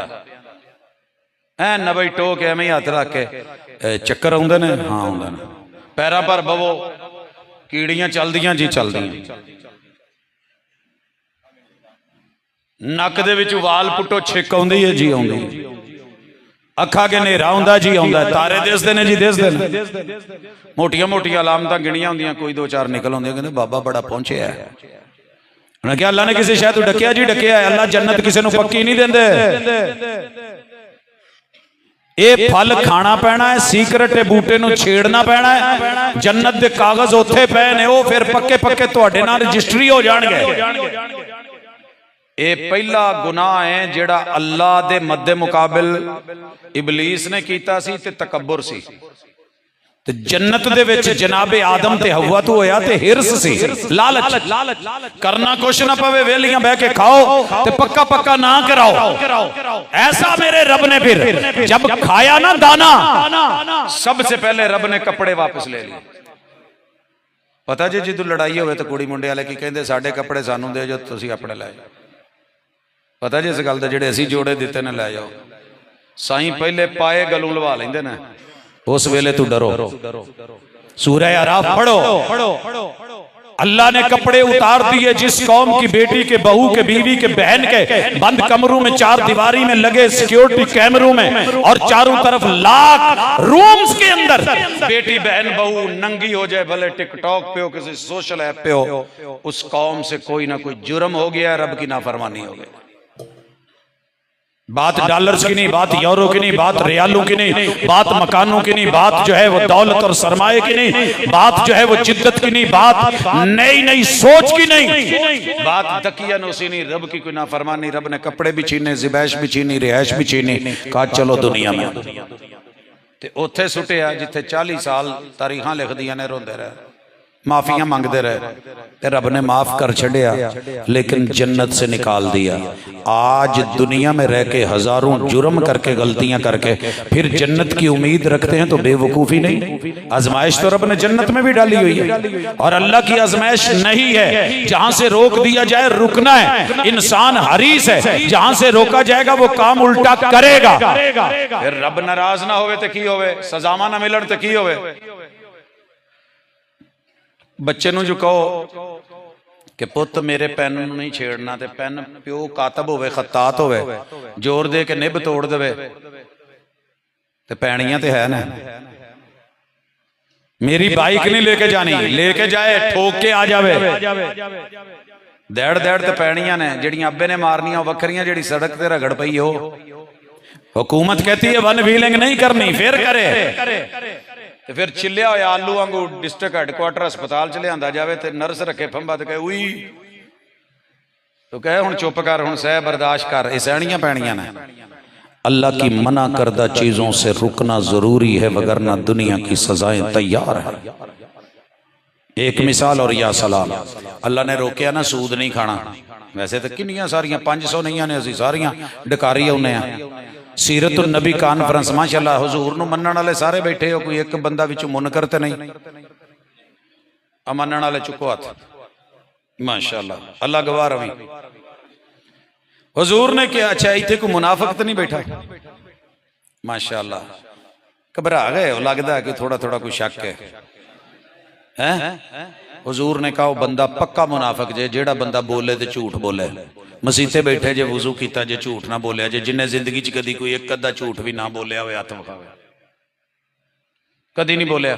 Speaker 2: ऐ नबई टो के एवें हथ रख के चक्कर आउंदे ने, हाँ आउंदे ने, पैरां पर बवो कीड़ियां चलदियां जी चलदियां, नक दे विच वाल पुट्टो छिक आउंदी है जी आउंदी, अखा के नेरा आउंदा जी आउंदा, तारे दिसदे ने जी दिसदे ने, मोटियां मोटियां अलामतां गिणियां हुंदियां, कोई 2-4 निकल आउंदियां, कहंदे बाबा बड़ा पहुंचिया है। उन्हें क्या अल्लाह ने किसी शायद डकिया जी, डकिया है। अल्लाह जन्नत किसी नू पक्की नहीं देंदे। ये फल खाना पैना है, सीक्रेट बूटे नू छेड़ना पैना है, जन्नत दे कागज उत्थे पे ने, वो फिर पक्के पक्के तुहाडे नाल रजिस्ट्री हो जाणगे। ये पहला गुनाह है जेड़ा अल्लाह दे मद्दे मुकाबिल इबलीस ने कीता सी ते तकब्बुर सी। ते जन्नत दे विच जनाबे आदम ते हवा तो होया ते हिरस सी, लालच, करना कुछ ना पवे, वेलियां बह के खाओ ते पक्का पक्का ना कराओ। ऐसा मेरे रब ने फिर जब खाया ना दाना, सबसे पहले रब ने कपड़े वापस ले लिए। पता जी जो लड़ाई होवे तो कुड़ी मुंडे वाले की कहंदे साडे कपड़े सानू दे जो, तुसीं अपने लै जाओ। पता जी इस गल दे जेड़े असीं जोड़े दिते ने लै जाओ। साईं पहले पाए गलों लवा लेंदे ने, उस वेले तू डरो। सूरह आराफ पढ़ो। अल्लाह ने कपड़े उतार दिए जिस कौम की बेटी के, बहू के, बीवी के, बहन के बंद कमरों में 4 दीवारी में लगे सिक्योरिटी कैमरों में, और चारों तरफ लाख रूम्स के अंदर बेटी बहन बहू नंगी हो जाए, भले टिकटॉक पे हो, किसी सोशल ऐप पे हो, उस कौम से कोई ना कोई जुर्म हो गया, रब की नाफरमानी हो गई। बात डॉलर्स की नहीं, बात यूरो की नहीं, बात रियालों की नहीं, बात मकानों की नहीं, बात जो है वो दौलत और सरमाए की नहीं, बात जो है वो जिद्दत की नहीं, बात नई नई सोच की नहीं, बात दकियानोसी नहीं, रब की कोई नाफरमानी। रब ने कपड़े भी छीने, ज़िबैश भी छीनी, रिहायश भी छीनी, कहा चलो दुनिया में ते उत्थे सुटिया जिथे 40 साल तारीखां लिख दियां ने, रोंदे रहे, माफियां मंगते रहे, ते रब ने माफ कर छड़िया, लेकिन जन्नत से निकाल दिया। आज दुनिया में रह के हजारों जुर्म करके, गलतियां करके फिर जन्नत की उम्मीद रखते हैं तो बेवकूफी नहीं। आजमाइश तो रब ने जन्नत में भी डाली हुई है, और अल्लाह की आजमाइश नहीं है जहां से रोक दिया जाए रुकना है। इंसान हरीस है, जहां से रोका जाएगा वो काम उल्टा करेगा। फिर रब नाराज ना होवे तो की होवे, सजावा ना मिलन तो की होवे। बच्चे नूं जो कहो कि पुत मेरे पेन नहीं छेड़ना, ते पेन प्यो कातब होवे, खत्तात होवे, जोर दे के निब तोड़ देवे ते पैणियां ते है ना। मेरी बाइक नहीं लेके जानी, लेके जाए ठोक के आ जावे, दैड़ ते पैणियां ने जिहड़ियां अब्बे ने मारनियां वखरियां, जिहड़ी सड़क ते रगड़ पई हो। हुकूमत कहती है वन व्हीलिंग नहीं करनी, फिर करे ते फिर चिल्लिया होया आलू वांगू डिस्ट्रिक्ट हैडक्वार्टर अस्पताल च लिया जाए, ते नर्स रखे फंबा ते कहे उई, तो कहे हुण चुप कर, हुण सह बर्दाश्त कर। ये सहणियां पैणियां ने। अल्लाह की मना करदा चीजों से रुकना जरूरी है, वगरना दुनिया की सजाएं तैयार है। एक मिसाल और या सलाम, अल्लाह ने रोकया ना सूद नहीं खाना। वैसे तो किन्नियां सारियां 500 नहीं ने, असीं सारियां डकारी आउने आ। सीरतुन नबी कॉन्फ्रेंस माशाअल्लाह, हुजूर नूं मन्नण वाले सारे बैठे हो, कोई एक बंदा विच मुनकर ते नहीं। आ मन्नण वाले चुको हथ, माशाअल्लाह, अल्लाह गवाह रवी। हुजूर ने क्या, अच्छा इतने कोई मुनाफिक तो नहीं बैठा? माशाअल्लाह, घबरा गए हो, लगता है कि थोड़ा थोड़ा कोई शक है, हैं? हुजूर ने कहा बंदा पक्का मुनाफिक जे जेड़ा बंदा बोले तो झूठ बोले। मसीते बैठे जे वजू किया जे झूठ ना बोलिया जे, जिन्हें जिंदगी च कदी कोई एक अद्धा झूठ भी ना बोलिया हो, हथ विखावे, कदी नहीं बोलिया।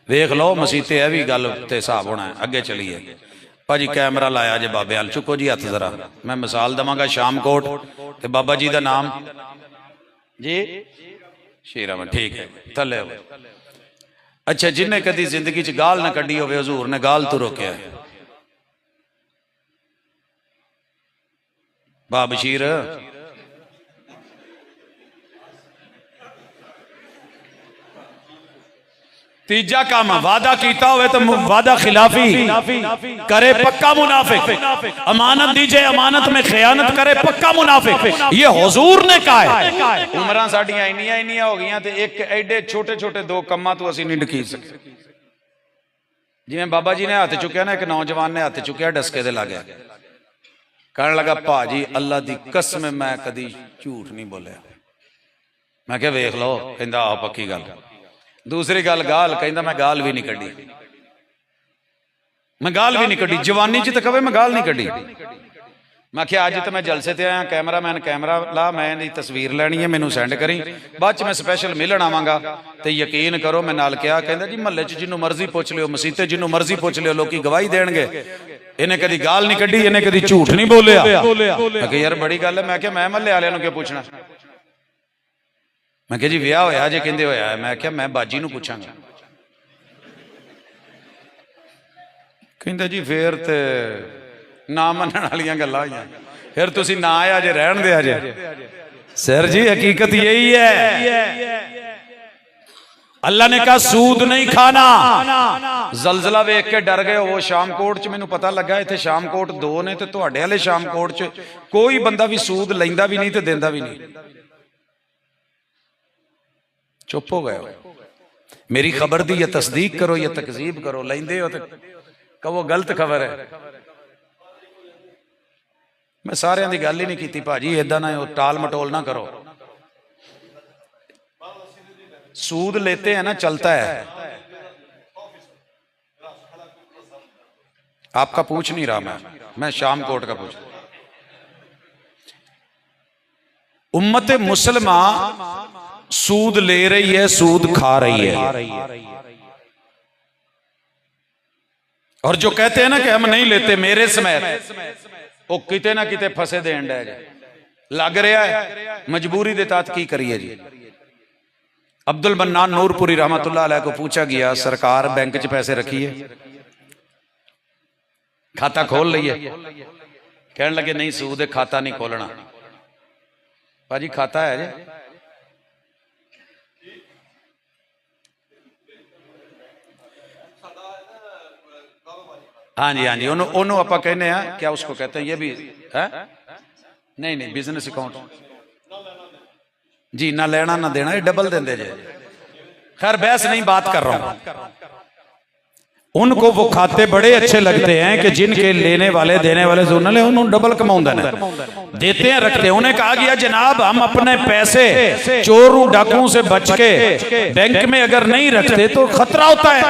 Speaker 2: वेख लो मसीते है भी गल ते हिसाब होना है। अगे चलीए भाजी, कैमरा लाया जे बाबे हाल, चुको जी हथ जरा, मैं मिसाल देवांगा शामकोट ते बाबा जी का नाम जी शेरावन, ठीक है थले। अच्छा, जिन्हें कदी जिंदगी च गाल ना कढ़ी हो, हुजूर ने गाल तो रोकया। बा बशीर तीजा काम, वादा कीता हुए तो वादा खिलाफी करे पक्का मुनाफिक, अमानत दीजिए अमानत में खयानत करे पक्का मुनाफिक, ये हुजूर ने कहा है। उम्रां साडियां इन्नियां इन्नियां हो गईयां ते एक एडे छोटे छोटे दो कम्मां तो असीं नहीं ढकी सकते। जिवें बाबा जी ने हाथ चुकिया ना, एक नौजवान ने हाथ चुकिया, डसके दे लग गया, कहने लगा भाजी अल्लाह दी कसम मैं कदी झूठ नहीं बोलिया। मैं क्या वेख लो, कहंदा आ पक्की गल। दूसरी गल गाल, कहंदा मैं गाल भी नहीं कढ़ी, मैं गाल भी नहीं कढ़ी, जवानी च तो कहे मैं गाल नहीं कढ़ी। मैं क्या अज तो मैं जलसे ते आया, कैमरामैन कैमरा ला, मैं इहदी तस्वीर लैनी है, मैनू सेंड करी, बाद च मैं स्पैशल मिलन आवांगा। तो यकीन करो मैं नाल क्या, कहंदा जी महल्ले च जिन्नू मर्जी पुछ लियो, मसीते जिन्नू मर्जी पुछ लियो, लोकी गवाही देणगे, इन्हें कदी गाल नहीं कढ़ी, इन्हें कदी झूठ नहीं बोलिया। मैं कहा यार बड़ी गल है। मैं क्या मैं महल्ले वालियां नूं क्यों पूछना? मैं क्या जी विआह होया जे, कहंदे होया है। मैं क्या मैं बाजी नूं पूछांगा। कहंदा जी फिर ते ना मनण वालियां गल्लां होईयां, फिर तुसीं ना आया जे, रहण दे जे। सर जी हकीकत यही है, अल्लाह ने कहा सूद नहीं खाना। जलजला वेख के डर गए वो शामकोट च, मैनू पता लगा इत्थे शामकोट दो ने, ते तुहाडे वाले शामकोट च कोई बंदा भी सूद लैंदा भी नहीं ते देंदा भी नहीं। चुप हो गए। मेरी खबर दी या तस्दीक करो या तकजीब करो, लेंदे हो तो कहो गलत खबर है। मैं सारियां दी गल ही नहीं की भाजी, इदा ना टाल मटोल ना करो। सूद लेते हैं ना, चलता है। आपका पूछ नहीं रहा मैं शामकोट का पूछ। उम्मत मुसलमा सूद ले रही है, सूद खा रही है। और जो कहते हैं ना कि हम नहीं लेते मेरे समेत, वो किते ना किते फसे देन डे लग रहा है। मजबूरी दे तात की करिए जी। अब्दुल मन्नान नूरपुरी रहमतुल्लाह अलैह को पूछा गया, सरकार बैंक च पैसे रखिए, खाता खोल लीए? कहने लगे नहीं सूद है, खाता नहीं खोलना। भाजी खाता है जी? हाँ जी हाँ जी, ओनू आप कहने हैं क्या उसको कहते हैं, ये भी है? नहीं नहीं, बिजनेस अकाउंट जी, ना लेना ना देना, ये डबल देंगे जी। खैर बहस नहीं, बात कर रहा हूं। उनको वो खाते बड़े अच्छे लगते हैं कि जिनके लेने वाले देने वाले जो ले उन्होंने डबल कमाउंदे ने, देते हैं रखते हैं। उन्हें कहा गया जनाब हम अपने पैसे चोरों डाकुओं से बच के बैंक में अगर नहीं रखते तो खतरा होता है।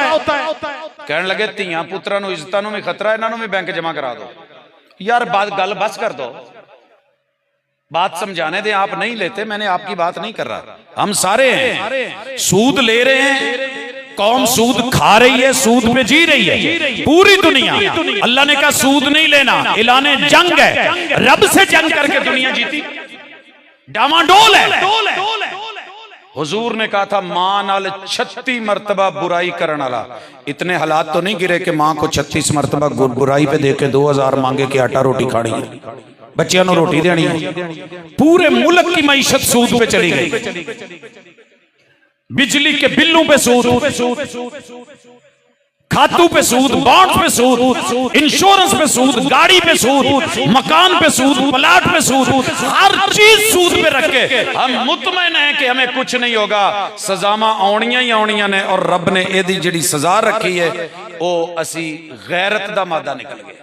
Speaker 2: कहने लगे धियां पुत्रां नूं इज्जतां नूं भी खतरा, इन्हां नूं भी बैंक जमा करा दो। यार बात गल बस कर दो, बात समझाने दे। आप नहीं लेते, मैंने आपकी बात नहीं कर रहा। हम सारे हैं, सूद ले रहे हैं, कौम सूद खा रही है, सूद पे जी रही है पूरी दुनिया। अल्लाह ने कहा सूद नहीं लेना, ऐलाने जंग है, रब से जंग करके दुनिया जीती, डामाडोल है। हुजूर ने कहा था मां नाल 36 मरतबा बुराई करने वाला। इतने हालात तो नहीं गिरे कि मां को 36 मरतबा बुराई पे देके 2000 मांगे कि आटा रोटी खानी है, बच्चियों को रोटी देनी है। पूरे मुल्क की मईशत सूद पे चली गई। बिजली के बिलों पे सूद, खातों पे सूद, बॉन्ड्स पे सूद, इंश्योरेंस पे सूद, गाड़ी पे सूद, मकान पे सूद, प्लाट पे सूद, हर चीज सूद पे रख के हम मुतमईन हैं कि हमें कुछ नहीं होगा। सजावां आउणियां ही आउणियां ने, और रब ने एदी जिहड़ी सजा रखी है वो असी गैरत दा मादा निकल गए।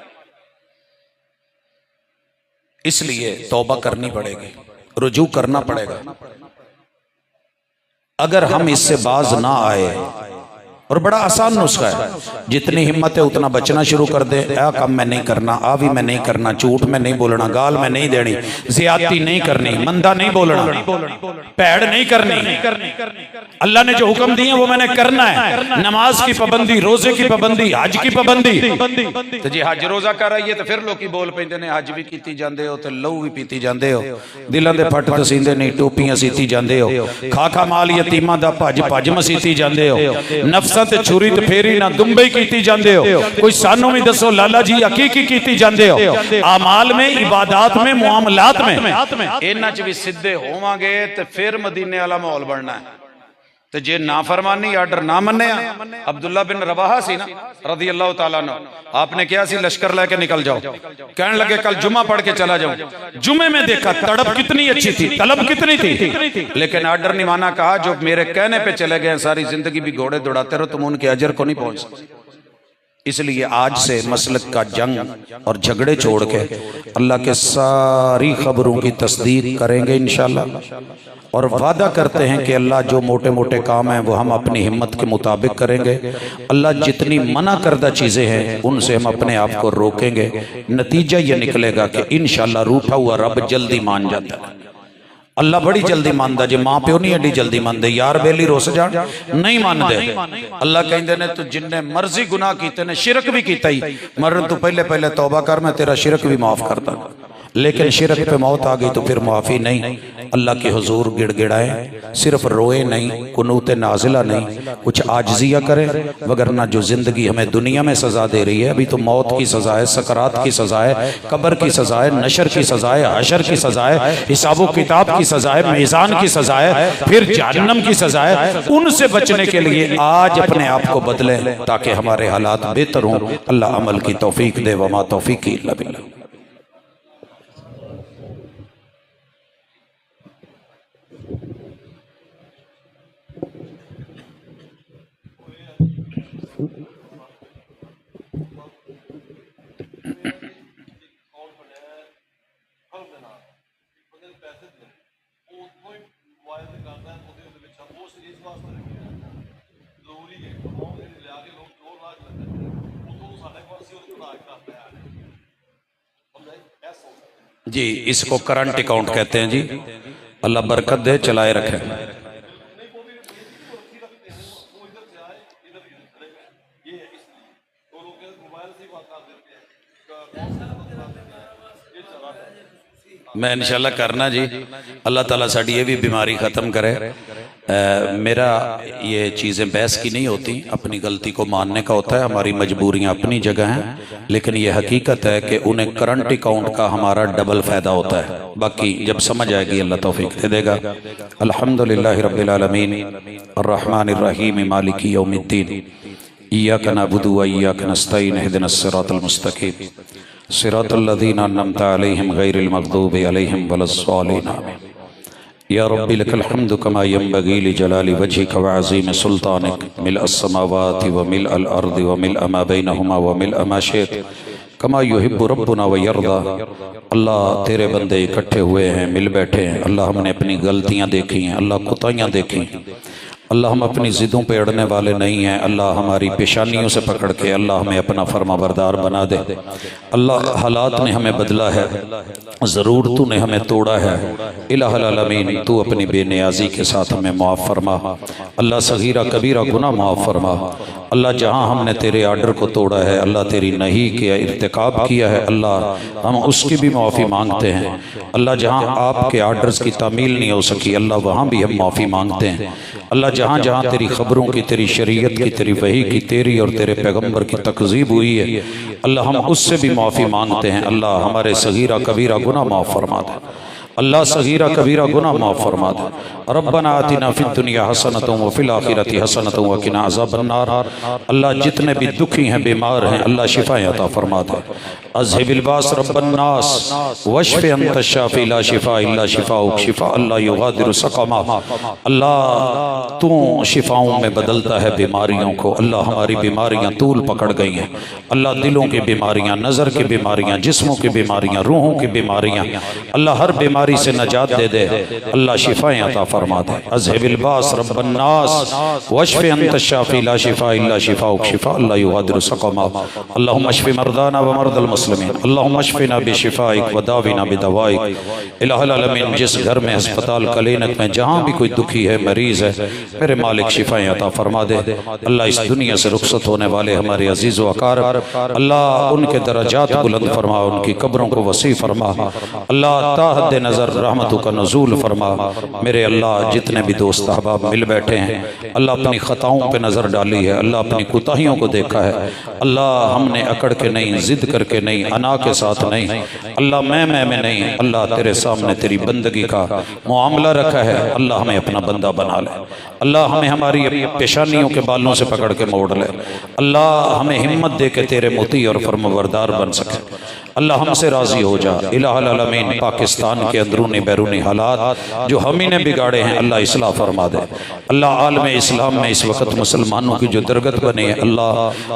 Speaker 2: इसलिए तौबा करनी पड़ेगी, रुजू करना पड़ेगा। अगर हम इससे बाज ना आए, और बड़ा आसान नुस्खा है, जितनी हिम्मत है उतना बचना शुरू कर दे। आ काम मैं नहीं करना, आ भी मैं नहीं करना, झूठ में नहीं बोलना, गाल में नहीं देनी, ज्यादती नहीं करनी, मंदा नहीं बोलना, पैड़ नहीं करनी। अल्लाह ने जो हुक्म दिए वो मैंने करना है। नमाज की पाबंदी, रोजे की पाबंदी, हज की पाबंदी। तो जी हज रोजा कर रही है तो फिर लोग बोल पैंदे ने हज भी कीती जांदे हो, तो लहू भी पीती जांदे हो, दिलों के फट तसींदे नहीं, टोपियां सीती जांदे हो, खा खा माल यतीमां दा भज भज मसीती जांदे हो, नफ्सां ते छुरी ते फेरी ना दुंबई कीती जांदे हो। कोई सानू भी दसो लाला जी हकीकी कीती जांदे हो। आमाल में, इबादत में, मुआमलात में इन्हां च भी सिद्धे होवांगे ते फिर मदीने वाला माहौल बनना है। तो जे नाफरमानी आर्डर ना मन्या, अब्दुल्ला बिन रवाहा सी ना रज़ी अल्लाह तआला अन्हु, आपने क्या सी लश्कर लेके निकल जाओ, कहने लगे कल जुमा पढ़ के चला जाऊं। जुमे में देखा तड़प कितनी अच्छी थी, तलब कितनी थी, लेकिन आर्डर नहीं माना। कहा जो मेरे कहने पे चले गए सारी जिंदगी भी घोड़े दौड़ाते रहो, तुम उनके अजर को नहीं पहुंच सकते। इसलिए आज से मसलक का जंग और झगड़े छोड़ के अल्लाह के सारी खबरों की तस्दीक करेंगे इंशाअल्लाह, और वादा करते हैं कि अल्लाह जो मोटे मोटे काम हैं वो हम अपनी हिम्मत के मुताबिक करेंगे। अल्लाह जितनी मना करदा चीज़ें हैं उनसे हम अपने आप को रोकेंगे। नतीजा ये निकलेगा कि इंशाअल्लाह रूठा हुआ रब जल्दी मान जाता है। अल्लाह बड़ी जल्दी मानदा, जे मां प्यो नहीं एडी जल्दी मानदे, यार बेली रुस जान नहीं मानदे। अल्लाह कहंदे ने तू जिन्ने मर्जी गुनाह कीते ने, शिरक भी कीता ही, मरन तू पहले पहले तौबा कर, मैं तेरा शिरक भी माफ करता। लेकिन शिरक पे मौत आ गई तो फिर माफ़ी नहीं। अल्लाह के हुजूर गिड़गिड़ाए, सिर्फ रोए नहीं, कुनूत नाजिला नहीं, कुछ आजिज़िया करें, वगरना जो ज़िंदगी हमें दुनिया में सज़ा दे रही है, अभी तो मौत की सज़ा है, सकरात की सज़ा है, कब्र की सज़ा है, नशर की सज़ा है, हशर की सज़ा है, हिसाब किताब की सज़ा है, मीज़ान की सज़ा है, फिर जहन्नम की सज़ा है। उनसे बचने के लिए आज अपने आप को बदलें ताकि हमारे हालात बेहतर हों। अल्लाह अमल की तौफीक दे, वमा तौफीकी इल्ला बिल्लाह। जी इसको करंट अकाउंट कहते हैं जी। अल्लाह बरकत दे, चलाए रखे। मैं इंशाल्लाह करना जी। अल्लाह ताला साड़ी ये भी बीमारी ख़त्म करे। मेरा ये चीज़ें बहस की नहीं होती, अपनी गलती को मानने का होता है। हमारी मजबूरियाँ अपनी जगह हैं, लेकिन ये हकीकत है कि उन्हें करंट अकाउंट का हमारा डबल फ़ायदा होता है। बाकी जब समझ आएगी अल्लाह तौफीक दे देगा। अल्हम्दुलिल्लाहि रब्बिल आलमीन अर्रहमानिर रहीम मालिकी यौमिद्दीन इय्याका नअबुदु व इय्याका नस्तईन इहदिनस सिरातल मुस्तकीम सिरातल लज़ीना अन्अमता अलैहिम गैरिल मग़दूबि अलैहिम वलस्सालिन आमीन। या रब्बी लकल हम्दु कमा यंबगी लिजलाली वजहिक व अज़ीम सुल्तानिक मिल्अस समावाति व मिल्अल अर्दि व मिल्अ मा बैनहुमा व मिल्अ मा शि'त कमा युहिब्बु रब्बुना व यर्दा। अल्लाह तेरे बंदे इकट्ठे हुए हैं, मिल बैठे हैं। अल्लाह हमने अपनी गलतियाँ देखी हैं, अल्लाह कोताहियाँ देखी। अल्लाह हम अपनी ज़िदों पे अड़ने वाले नहीं हैं। अल्लाह हमारी पेशानियों से पकड़ के अल्लाह हमें अपना फरमाबरदार बना दे। अल्लाह हालात ने हमें बदला है, ज़रूरतों ने हमें तोड़ा है। इलाहुल आलमीन तू अपनी बेनियाजी के साथ हमें माफ़ फरमा। अल्लाह सगीरा कबीरा गुनाह माफ़ फरमा। अल्लाह जहाँ हमने तेरे आर्डर को तोड़ा है, अल्लाह तेरी नहीं किया इर्तिकाब किया है, अल्लाह हम उसकी भी माफ़ी मांगते हैं। अल्लाह जहाँ आपके आर्डर्स की तामील नहीं हो सकी, अल्लाह वहाँ भी हम माफ़ी मांगते हैं। अल्लाह जहाँ जहाँ तेरी खबरों की, तेरी शरीयत की, तेरी वही की, तेरी और तेरे पैगम्बर की तकज़ीब हुई है, अल्लाह हम उससे भी माफ़ी मांगते हैं। अल्लाह हमारे सगीरा कबीरा गुनाह माफ़ फरमा दे। अल्लाह सगीरा कबीरा गुनाह माफ़ फरमा दे। रब्बना आतिना फिद दुनिया हसनतुम व फिल आखिरति हसनतुम व क़िना अज़ाबन्नार। अल्लाह जितने भी दुखी हैं, बीमार हैं, अल्लाह शिफाएं अता फरमा दे। अज़हिबिल बास रब्बन्नास वश्फ़ि अंत शाफ़ी ला शिफ़ा इल्ला शिफ़ाउक शिफ़ा अल्ला युग़ादिरु सक़मा। अल्लाह तू शिफ़ाओं में बदलता है बीमारियों को। अल्लाह हमारी बीमारियां तूल पकड़ गई हैं। अल्लाह दिलों की बीमारियां, नज़र की बीमारियां, जिस्मों की बीमारियां, रूहों की बीमारियां, अल्लाह हर बीमारी से नजात दे दे। अल्लाह शिफ़ाएं अता फरमा दे। अज़हिबिल बास रब्बन्नास वश्फ़ि अंत शाफ़ी ला शिफ़ा इल्ला शिफ़ाउक शिफ़ा अल्ला युग़ादिरु सक़मा। अल्लाहुम्मा अश्फ़ि मरदाना व मरदल मुस्लिमीन अल्लाहुम्मा अश्फ़िना बिशिफ़ाइक व दाविना बिदवाइक। इलाहुल आलमीन, जिस घर में अस्पताल क्लिनिक में जहाँ भी कोई दुखी है, मरीज़ है, मेरे मालिक शिफ़ाएं अता फरमा दे। अल्लाह इस दुनिया से रुखसत होने वाले हमारे अजीज़ व अकारब, अल्लाह उनके दरजात बुलंद फरमा, उनकी कब्रों को वसी फरमा। अल्लाह ताहद नज़र रहमतों का नज़ूल फरमा। मेरे अल्लाह जितने भी दोस्त अहबाब मिल बैठे हैं, अल्लाह अपनी ख़ताओं पे नज़र डाली है, अल्लाह अपनी कोताहियों को देखा है। अल्लाह हमने अकड़ के नहीं, जिद करके नहीं, अना के साथ नहीं, अल्लाह मैं में नहीं, अल्लाह तेरे सामने तेरी बंदगी का मामला रखा है। अल्लाह हमें अपना बंदा बना ले। अल्लाह हमें हमारी पेशानियों के बालों से पकड़ के मोड़ ले। अल्लाह हमें हिम्मत दे के तेरे मुती और फर्मबरदार बन सके। अल्लाह हमसे राज़ी हो जा। इलाहुल आलमीन, पाकिस्तान के अंदरूनी बैरूनी हालात जो हम ही ने बिगाड़े हैं, अल्लाह इस्लाह फरमा दे। अल्लाह आलम इस्लाम में इस वक्त मुसलमानों की जो दरगत बनी है, अल्लाह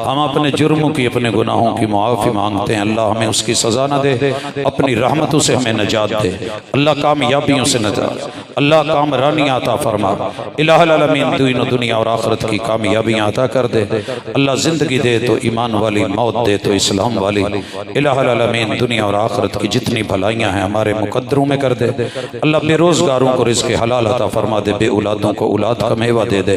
Speaker 2: हम अपने जुर्मों की, अपने गुनाहों की मुआफ़ी मांगते हैं। अल्लाह हमें उसकी सज़ा न दे, अपनी रहमतों से हमें नजात दे। अल्लाह कामयाबियों से नजात, अल्लाह कामरानियाँ अता फरमा। इलाहुल आलमीन, दुनिया और आखिरत की कामयाबियाँ अता कर दे। अल्लाह ज़िंदगी दे तो ईमान वाली, मौत दे तो इस्लाम वाली। इलाहुल आलमीन, दुनिया और आखिरत की जितनी भलाइयाँ हैं हमारे मुकद्दरों में कर दे। अल्लाह बेरोज़गारों को रिज़्क़ हलाल अता फरमा दे, बे औलादों को औलाद का मेवा दे दे।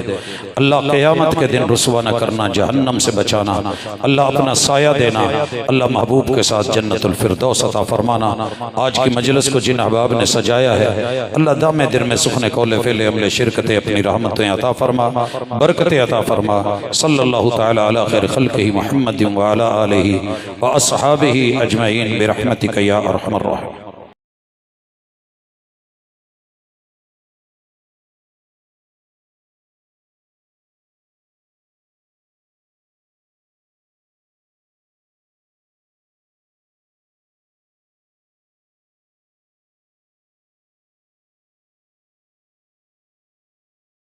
Speaker 2: अल्लाह क़यामत के दिन रुसवा न करना, जहन्नम से बचाना। अल्लाह अपना साया देना। अल्लाह महबूब के साथ जन्नतुल फिरदौस अता फरमाना। आज की मजलिस को जिन अहबाब ने सजाया है, अल्लाह दामे दिल में सुखने कौले फ़ेले अमले शिरकतें अपनी रहमतें अता फरमा, बरकतें अता फरमा। सल्लल्लाहु तआला अला खैर खल्क़िही मुहम्मदिन व अला आलिही व अस्हाबिही अजमईन बिरहमतिका या अरहमर राहिमीन।